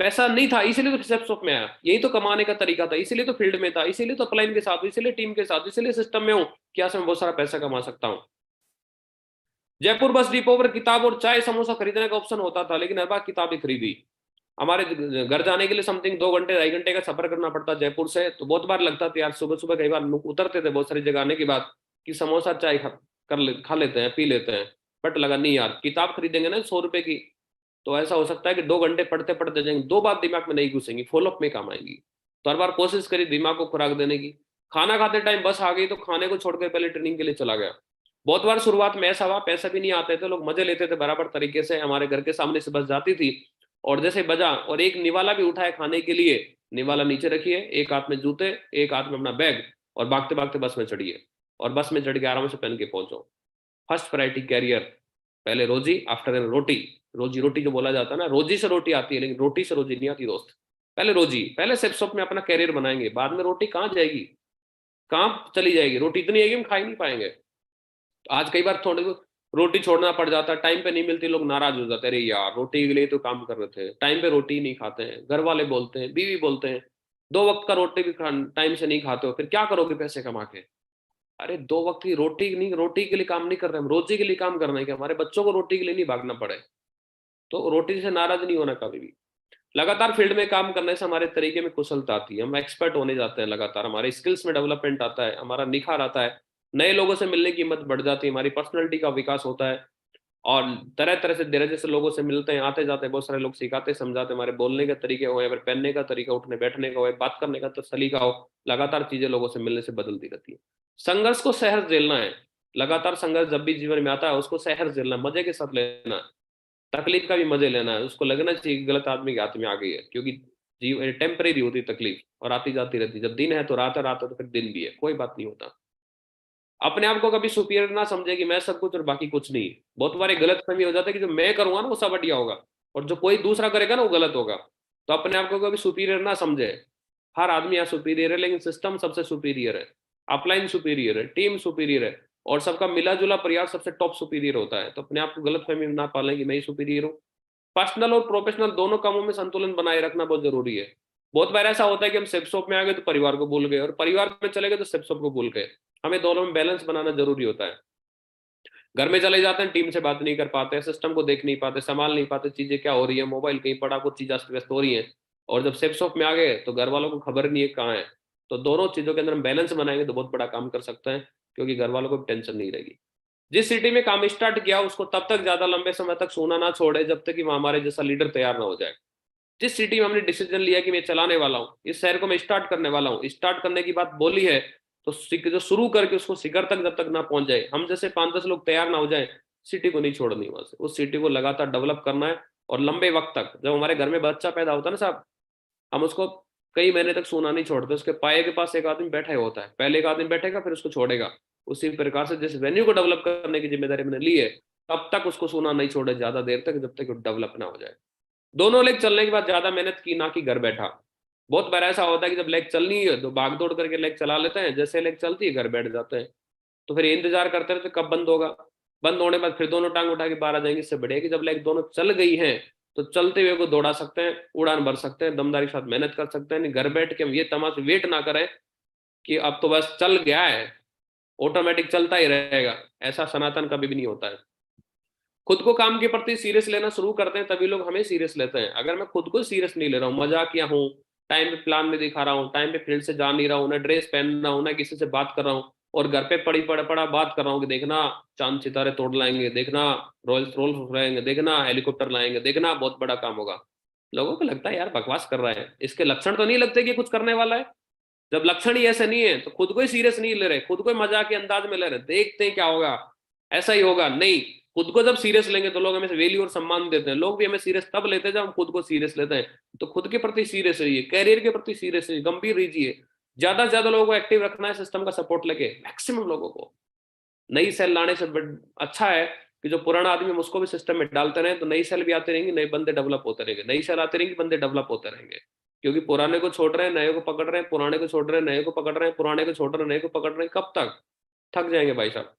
पैसा नहीं था, इसीलिए तो स्टेप्स में आया। यही तो कमाने का तरीका था, इसीलिए तो फील्ड में था, इसीलिए तो अपलाइन के साथ, इसीलिए टीम के साथ, इसीलिए सिस्टम में हूं कि आज मैं बहुत सारा पैसा कमा सकता हूं। जयपुर बस डिपो पर किताब और चाय समोसा खरीदने का ऑप्शन होता था, लेकिन हर बार किताब ही खरीदी। हमारे घर जाने के लिए समथिंग 2 घंटे 2.5 घंटे का सफर करना पड़ता जयपुर से। तो बहुत बार लगता था यार, सुबह सुबह कई बार उतरते थे बहुत सारी जगह आने के बाद कि समोसा चाय खा लेते हैं, पी लेते हैं। बट लगा नहीं यार, किताब खरीदेंगे ना 100 रुपए की, तो ऐसा हो सकता है कि 2 घंटे पढ़ते पढ़ते जाएंगे, 2 बात दिमाग में नहीं घुसेंगी, फॉलोअप में काम आएंगी। तो हर बार कोशिश करी दिमाग को खुराक देने की। खाना खाते टाइम बस आ गई तो खाने को छोड़कर पहले ट्रेनिंग के लिए चला गया। बहुत बार शुरुआत में ऐसा हुआ, पैसे भी नहीं आते थे, लोग मजे लेते थे बराबर तरीके से। हमारे घर के सामने से बस जाती थी, और जैसे बजा और एक निवाला भी उठाए खाने के लिए, निवाला नीचे रखिए, एक हाथ में जूते, एक हाथ में अपना बैग, और भागते भागते बस में चढ़िए, और बस में चढ़ के आराम से पहन के पहुंचो। फर्स्ट प्रायोरिटी कैरियर, पहले रोजी, आफ्टर रोटी। रोजी रोटी जो बोला जाता है ना, रोजी से रोटी आती है, लेकिन रोटी से रोजी नहीं आती दोस्त। पहले रोजी, पहले सेप्सोप में अपना कैरियर बनाएंगे, बाद में रोटी कहाँ जाएगी, कहाँ चली जाएगी। रोटी इतनी आएगी हम खा ही नहीं पाएंगे। तो आज कई बार थोड़े रोटी छोड़ना पड़ जाता है, टाइम पे नहीं मिलती, लोग नाराज हो जाते हैं, अरे यार रोटी के लिए तो काम कर रहे थे, टाइम पे रोटी नहीं खाते हैं, घर वाले बोलते हैं, बीवी बोलते हैं 2 वक्त का रोटी भी टाइम से नहीं खाते हो, फिर क्या करोगे पैसे कमा के। अरे 2 वक्त की रोटी नहीं, रोटी के लिए काम नहीं कर रहे हम, रोजी के लिए काम करना है कि हमारे बच्चों को रोटी के लिए नहीं भागना पड़े। तो रोटी से नाराज नहीं होना कभी भी। लगातार फील्ड में काम करने से हमारे तरीके में कुशलता आती है, हम एक्सपर्ट होने जाते हैं, लगातार हमारे स्किल्स में डेवलपमेंट आता है, हमारा निखार आता है, नए लोगों से मिलने की हिम्मत बढ़ जाती है, हमारी पर्सनैलिटी का विकास होता है। और तरह तरह से दर्जे से लोगों से मिलते हैं, आते जाते बहुत सारे लोग सिखाते समझाते, हमारे बोलने के तरीके हो या फिर पहनने का तरीका, उठने बैठने का हो, बात करने का सलीका हो, लगातार चीजें लोगों से मिलने से बदलती रहती है। संघर्ष को सहर्ष झेलना है, लगातार संघर्ष जब भी जीवन में आता है उसको सहर्ष झेलना, मजे के साथ लेना है, तकलीफ का भी मजे लेना है। उसको लगना चाहिए गलत आदमी के हाथ में आ गई है, क्योंकि जीवन टेम्परेरी होती तकलीफ और आती जाती रहती। जब दिन है तो रात है, रात है तो फिर दिन भी है, कोई बात नहीं होता। अपने आप को कभी सुपीरियर ना समझे कि मैं सब कुछ और बाकी कुछ नहीं। बहुत बार गलत फहमी हो जाता है कि जो मैं करूंगा ना वो सब बढ़िया होगा, और जो कोई दूसरा करेगा ना वो गलत होगा। तो अपने आप को कभी सुपीरियर ना समझे। हर आदमी यहाँ सुपीरियर है, लेकिन सिस्टम सबसे सुपीरियर है, अपलाइन सुपीरियर है, टीम सुपीरियर है, और सबका मिला जुला प्रयास सबसे टॉप सुपीरियर होता है। तो अपने आप को गलत फहमी ना पालें कि मैं ही सुपीरियर हूँ। पर्सनल और प्रोफेशनल दोनों कामों में संतुलन बनाए रखना बहुत जरूरी है। बहुत बार ऐसा होता है कि हम सेप्सोप में आ गए तो परिवार को भूल गए, और परिवार में चले गए तो सेप्सोप को भूल गए। हमें दोनों में बैलेंस बनाना जरूरी होता है। घर में चले जाते हैं, टीम से बात नहीं कर पाते, सिस्टम को देख नहीं पाते, संभाल नहीं पाते, चीजें क्या हो रही है, मोबाइल कहीं पड़ा, कुछ चीज अस्त व्यस्त हो रही है। और जब सेप्सोप में आ गए तो घर वालों को खबर नहीं है कहाँ है। तो दोनों चीजों के अंदर हम बैलेंस बनाएंगे तो बहुत बड़ा काम कर सकते हैं, क्योंकि घर वालों को भी टेंशन नहीं रहेगी। जिस सिटी में काम स्टार्ट किया उसको तब तक ज्यादा लंबे समय तक सोना ना छोड़े जब तक कि वहां हमारे जैसा लीडर तैयार ना हो जाए। जिस सिटी में हमने डिसीजन लिया कि मैं चलाने वाला हूँ, इस शहर को मैं स्टार्ट करने वाला हूँ, स्टार्ट करने की बात बोली है, तो जो शुरू करके उसको शिखर तक जब तक ना पहुंच जाए, हम जैसे 5-10 लोग तैयार ना हो जाए, सिटी को नहीं छोड़नी वहां से। उस सिटी को लगातार डेवलप करना है, और लंबे वक्त तक। जब हमारे घर में बच्चा पैदा होता है ना साहब, हम उसको कई महीने तक सोना नहीं छोड़ते, उसके पाए के पास एक आदमी बैठा ही होता है, पहले एक आदमी बैठेगा फिर उसको छोड़ेगा। उसी प्रकार से जिस वेन्यू को डेवलप करने की जिम्मेदारी मैंने ली है, तब तक उसको सोना नहीं छोड़े ज्यादा देर तक, जब तक वो डेवलप ना हो जाए। दोनों लेग चलने के बाद ज्यादा मेहनत की ना कि घर बैठा। बहुत बार ऐसा होता है कि जब लेग चलनी है तो भाग दौड़ करके लेग चला लेते हैं, जैसे लेग चलती है घर बैठ जाते हैं। तो फिर ये इंतजार करते रहते कब बंद होगा। बंद होने के बाद फिर दोनों टांग उठा के बाहर आ जाएंगे। इससे बढ़िया कि जब लेग दोनों चल गई हैं तो चलते हुए को दौड़ा सकते हैं, उड़ान भर सकते हैं, दमदारी के साथ मेहनत कर सकते हैं। नहीं घर बैठ के हम ये तमाशा वेट ना करें कि अब तो बस चल गया है, ऑटोमेटिक चलता ही रहेगा। ऐसा सनातन कभी भी नहीं होता है। खुद को काम के प्रति सीरियस लेना शुरू करते हैं तभी लोग हमें सीरियस लेते हैं। अगर मैं खुद को सीरियस नहीं ले रहा हूँ, मजाकिया हूँ, टाइम पे प्लान नहीं दिखा रहा हूँ, टाइम पे फील्ड से जा नहीं रहा हूँ, ना ड्रेस पहन रहा हूँ, ना किसी से बात कर रहा हूँ, और घर पे पड़ा बात कर रहा हूँ कि देखना चांद सितारे तोड़ लाएंगे, देखना रोल्स रोल्स रहेंगे, देखना हेलीकॉप्टर लाएंगे, देखना बहुत बड़ा काम होगा, लोगों को लगता है यार बकवास कर रहा है, इसके लक्षण तो नहीं लगते कि कुछ करने वाला है। जब लक्षण ही ऐसे नहीं है तो खुद को ही सीरियस नहीं ले रहे, खुद को ही मजाक के अंदाज में ले रहे, देखते हैं क्या होगा, ऐसा ही होगा। नहीं, खुद को जब सीरियस लेंगे तो लोग हमें वैल्यू और सम्मान देते हैं। लोग भी हमें सीरियस तब लेते हैं जब हम खुद को सीरियस लेते हैं। तो खुद के प्रति सीरियस रहिए, कैरियर के प्रति सीरियस रहिए, गंभीर रहिए। ज्यादा से ज्यादा लोगों को एक्टिव रखना है, सिस्टम का सपोर्ट लेके मैक्सिमम लोगों को। नई सेल लाने से अच्छा है कि जो पुराना आदमी हम उसको भी सिस्टम में डालते रहे, तो नई सेल भी आते रहेंगे, नए बंदे डेवलप होते रहेंगे, नई सेल आते रहेंगे, बंदे डेवलप होते रहेंगे। क्योंकि पुराने को छोड़ रहे हैं, नए को पकड़ रहे हैं, पुराने को छोड़ रहे हैं, नए को पकड़ रहे हैं, पुराने को छोड़ रहे हैं, नए को पकड़ रहे हैं, कब तक? थक जाएंगे भाई साहब।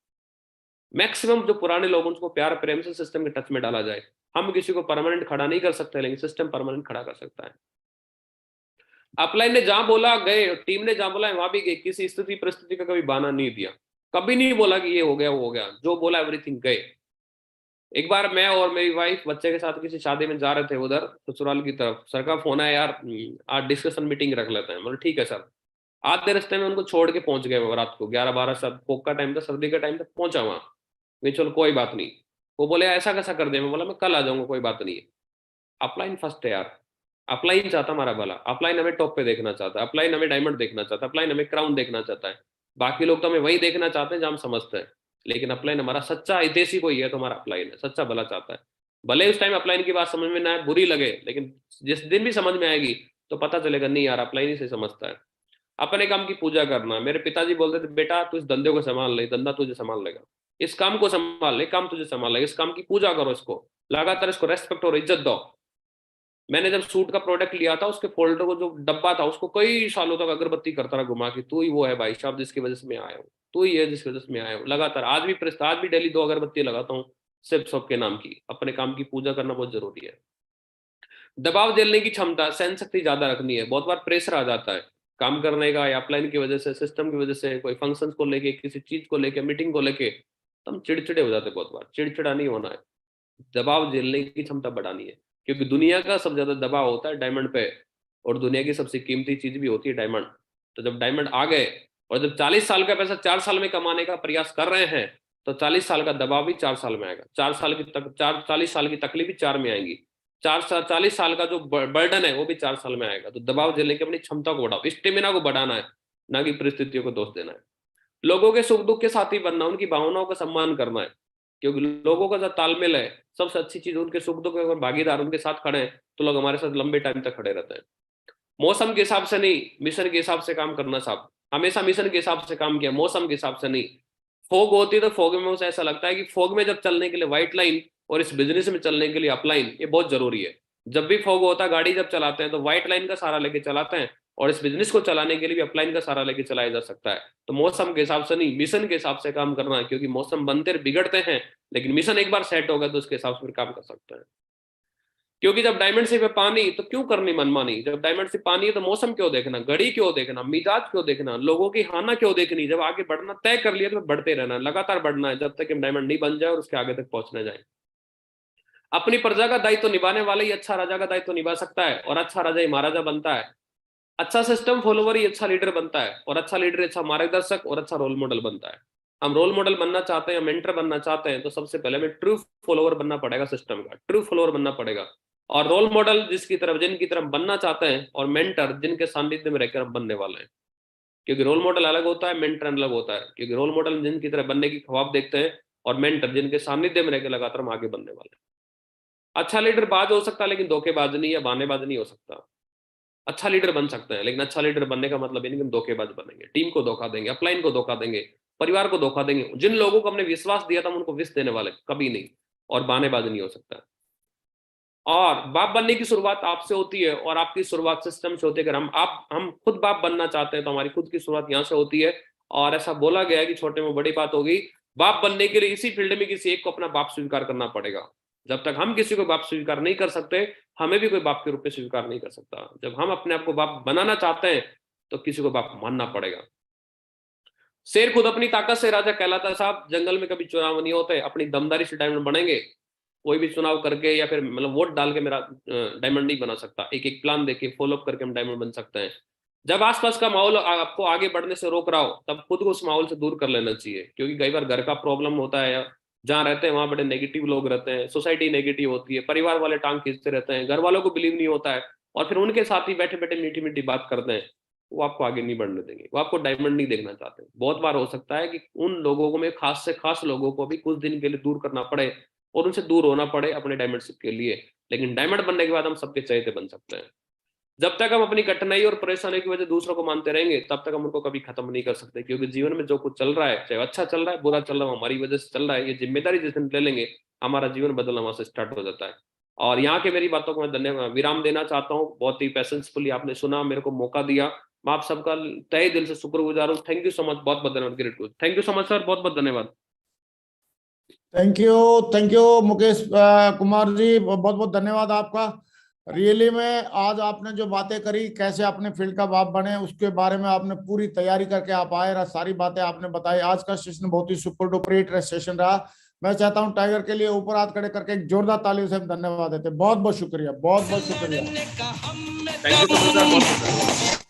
मैक्सिमम जो पुराने लोग उनको प्यार प्रेम से सिस्टम के टच में डाला जाए। हम किसी को परमानेंट खड़ा नहीं कर सकते, लेकिन सिस्टम परमानेंट खड़ा कर सकता है। अपलाइन ने जहां बोला गए, टीम ने जहां बोला वहां भी गए, किसी स्थिति परिस्थिति का कभी बहाना नहीं दिया, कभी नहीं बोला कि ये हो गया वो हो गया, जो बोला एवरीथिंग गए। एक बार मैं और मेरी वाइफ बच्चे के साथ किसी शादी में जा रहे थे उधर ससुराल की तरफ, सर का फोन आया यार आज डिस्कशन मीटिंग रख लेते हैं। मतलब ठीक है सर। आधे रास्ते में उनको छोड़ के पहुंच गए वो, रात को 11-12 सब कोक का टाइम था, सर्दी का टाइम था, पहुंचा वहां। मैं चलो कोई बात नहीं। वो बोले ऐसा कैसा कर दे, मैं बोला मैं कल आ जाऊंगा कोई बात नहीं है। अपलाइन फर्स्ट है यार, अपलाइन चाहता हमारा भला, अपलाइन हमें टॉप पे देखना चाहता है, अपलाइन हमें डायमंड देखना चाहता है, अपलाइन हमें क्राउन देखना चाहता है। बाकी लोग तो हमें वही देखना चाहते हैं जहां हम समझते हैं, लेकिन अपलाइन हमारा सच्चा हितैषी कोई है तो हमारा अपलाइन है, सच्चा भला चाहता है। भले उस टाइम अपलाइन की बात समझ में ना आए, बुरी लगे, लेकिन जिस दिन भी समझ में आएगी तो पता चलेगा नहीं यार अपलाइन ही से समझता है। अपने काम की पूजा करना। मेरे पिताजी बोलते थे बेटा तू इस धंधे को संभाल ले, धंधा तुझे संभाल लेगा, इस काम को संभाल ले, काम तुझे संभाल लेगा, इस काम की पूजा करो, इसको लगातार इसको रेस्पेक्ट और इज्जत दो। मैंने जब सूट का प्रोडक्ट लिया था उसके फोल्डर को जो डब्बा था उसको कई सालों तक अगरबत्ती करता रहा घुमा के, तू ही वो है भाई साहब जिसकी वजह से मैं आया हूँ, तू ही है जिसकी वजह से मैं आया हूँ। लगातार आज भी डेली 2 अगरबत्ती लगाता हूँ सिर्फ सबके नाम की। अपने काम की पूजा करना बहुत जरूरी है। दबाव झेलने की क्षमता, सहन शक्ति ज्यादा रखनी है। बहुत बार प्रेशर आ जाता है काम करने का, या अपलाइन की वजह से, सिस्टम की वजह से, कोई फंक्शन को लेके, किसी चीज को लेके, मीटिंग को लेके, तो हम चिड़चिड़े हो जाते हैं। बहुत बार चिड़चिड़ा नहीं होना है, दबाव झेलने की क्षमता बढ़ानी है। क्योंकि दुनिया का सबसे ज्यादा दबाव होता है डायमंड पे, और दुनिया की सबसे कीमती चीज भी होती है डायमंड। तो जब डायमंड आ गए और जब 40 साल का पैसा 4 साल में कमाने का प्रयास कर रहे हैं, तो 40 साल का दबाव भी 4 साल में आएगा। 40 साल की तकलीफ भी 4 में आएंगी। 40 साल का जो बर्डन है वो भी 4 साल में आएगा। तो दबाव झेलने की अपनी क्षमता को बढ़ाओ, स्टेमिना को बढ़ाना है, ना कि परिस्थितियों को दोष देना है। लोगों के सुख दुख के साथी बनना, उनकी भावनाओं का सम्मान करना है। क्योंकि लोगों का जो तालमेल है, सबसे अच्छी चीज उनके सुख दुख में भागीदार, उनके साथ खड़े हैं तो लोग हमारे साथ लंबे टाइम तक खड़े रहते हैं। मौसम के हिसाब से नहीं, मिशन के हिसाब से काम करना साहब। हमेशा मिशन के हिसाब से काम किया, मौसम के हिसाब से नहीं। फॉग होती है तो फॉग में मुझे ऐसा लगता है कि फॉग में जब चलने के लिए व्हाइट लाइन और इस बिजनेस में चलने के लिए अपलाइन, ये बहुत जरूरी है। जब भी फॉग होता है, गाड़ी जब चलाते हैं तो व्हाइट लाइन का सहारा लेके चलाते हैं, और इस बिजनेस को चलाने के लिए भी अपलाइन का सहारा लेके चलाया जा सकता है। तो मौसम के हिसाब से नहीं, मिशन के हिसाब से काम करना है। क्योंकि मौसम बनते बिगड़ते हैं, लेकिन मिशन एक बार सेट होगा तो उसके हिसाब से फिर काम कर सकते हैं। क्योंकि जब डायमंड सिप है पानी, तो क्यों करनी मनमानी? जब डायमंड सिप पानी है तो मौसम क्यों देखना, घड़ी क्यों देखना, मिजाज क्यों देखना, लोगों की हाना क्यों देखनी? जब आगे बढ़ना तय कर लिया तो बढ़ते रहना, लगातार बढ़ना है जब तक हम डायमंड नहीं बन जाए और उसके आगे तक पहुंचने जाए। अपनी प्रजा का दायित्व निभाने वाले ही अच्छा राजा का दायित्व निभा सकता है, और अच्छा राजा ही महाराजा बनता है। अच्छा सिस्टम फॉलोवर ही अच्छा लीडर बनता है, और अच्छा लीडर अच्छा मार्गदर्शक और अच्छा रोल मॉडल बनता है। हम रोल मॉडल बनना चाहते हैं, मेंटर बनना चाहते हैं, तो सबसे पहले हमें ट्रू फॉलोवर बनना पड़ेगा, सिस्टम का ट्रू फॉलोवर बनना पड़ेगा। और रोल मॉडल जिनकी तरफ बनना चाहते हैं, और मेंटर जिनके सानिध्य में रहकर हम बनने वाले हैं। क्योंकि रोल मॉडल अलग होता है, मेंटर अलग होता है। क्योंकि रोल मॉडल जिनकी तरफ बनने की ख्वाब देखते हैं, और मेंटर जिनके सानिध्य में रहकर लगातार हम आगे बनने वाले हैं। अच्छा लीडर बाज हो सकता है, लेकिन धोखेबाज नहीं या बहानेबाज नहीं हो सकता। अच्छा लीडर बन सकते हैं, लेकिन अच्छा लीडर बनने का मतलब ये नहीं कि हम धोखेबाज बनेंगे, टीम को धोखा देंगे, अपलाइन को धोखा देंगे, परिवार को धोखा देंगे। जिन लोगों को हमने विश्वास दिया था हम उनको विष देने वाले कभी नहीं, और बहानेबाज नहीं हो सकता। और बाप बनने की शुरुआत आपसे होती है और आपकी शुरुआत सिस्टम से होती है। अगर हम खुद बाप बनना चाहते हैं तो हमारी खुद की शुरुआत यहाँ से होती है। और ऐसा बोला गया है कि छोटे में बड़ी बात होगी, बाप बनने के लिए इसी फील्ड में किसी एक को अपना बाप स्वीकार करना पड़ेगा। जब तक हम किसी को बाप स्वीकार नहीं कर सकते, हमें भी कोई बाप के रूप में स्वीकार नहीं कर सकता। जब हम अपने आप को बाप बनाना चाहते हैं तो किसी को बाप मानना पड़ेगा। शेर खुद अपनी ताकत से राजा कहलाता है साहब। जंगल में कभी चुनाव नहीं होते, अपनी दमदारी से डायमंड बनेंगे। कोई भी चुनाव करके या फिर मतलब वोट डाल के मेरा डायमंड नहीं बना सकता। एक एक प्लान देके फॉलो अप करके हम डायमंड बन सकते हैं। जब आसपास का माहौल आपको आगे बढ़ने से रोक रहा हो तब खुद को उस माहौल से दूर कर लेना चाहिए, क्योंकि कई बार घर का प्रॉब्लम होता है, जहाँ रहते हैं वहां बड़े नेगेटिव लोग रहते हैं, सोसाइटी नेगेटिव होती है, परिवार वाले टांग खींचते रहते हैं, घर वालों को बिलीव नहीं होता है, और फिर उनके साथ ही बैठे बैठे मीठी मीठी बात करते हैं, वो आपको आगे नहीं बढ़ने देंगे, वो आपको डायमंड नहीं देखना चाहते। बहुत बार हो सकता है कि उन लोगों को में खास से खास लोगों को भी कुछ दिन के लिए दूर करना पड़े और उनसे दूर होना पड़े अपने डायमंड के लिए, लेकिन डायमंड बनने के बाद हम सबके चहेते बन सकते हैं। जब तक हम अपनी कठिनाई और परेशानी की वजह दूसरों को मानते रहेंगे तब तक हम उनको कभी खत्म नहीं कर सकते, क्योंकि जीवन में जो कुछ चल रहा है, चाहे अच्छा चल रहा है बुरा चल रहा है, हमारी वजह से चल रहा है। ये जिम्मेदारी जिस दिन ले लेंगे हमारा जीवन बदलना वहां से स्टार्ट हो जाता है। और यहाँ के मेरी बातों को मैं धन्यवाद विराम देना चाहता हूँ। बहुत ही पैशंसफुली आपने सुना, मेरे को मौका दिया, मैं आप सबका तहे दिल से शुक्रगुजार हूँ। थैंक यू सो मच, बहुत बहुत धन्यवाद। Great, thank you so much sir, बहुत बहुत धन्यवाद। थैंक यू मुकेश कुमार जी, बहुत बहुत धन्यवाद आपका। रियली में आज आपने जो बातें करी, कैसे अपने फील्ड का बाप बने, उसके बारे में आपने पूरी तैयारी करके आप आए, सारी बातें आपने बताई। आज का सेशन बहुत ही सुपर डुपर हिट सेशन रहा। मैं चाहता हूं टाइगर के लिए ऊपर हाथ खड़े करके एक जोरदार ताली से हम धन्यवाद देते। बहुत बहुत शुक्रिया, बहुत बहुत शुक्रिया। Thank you so much sir, बहुत बहुत धन्यवाद।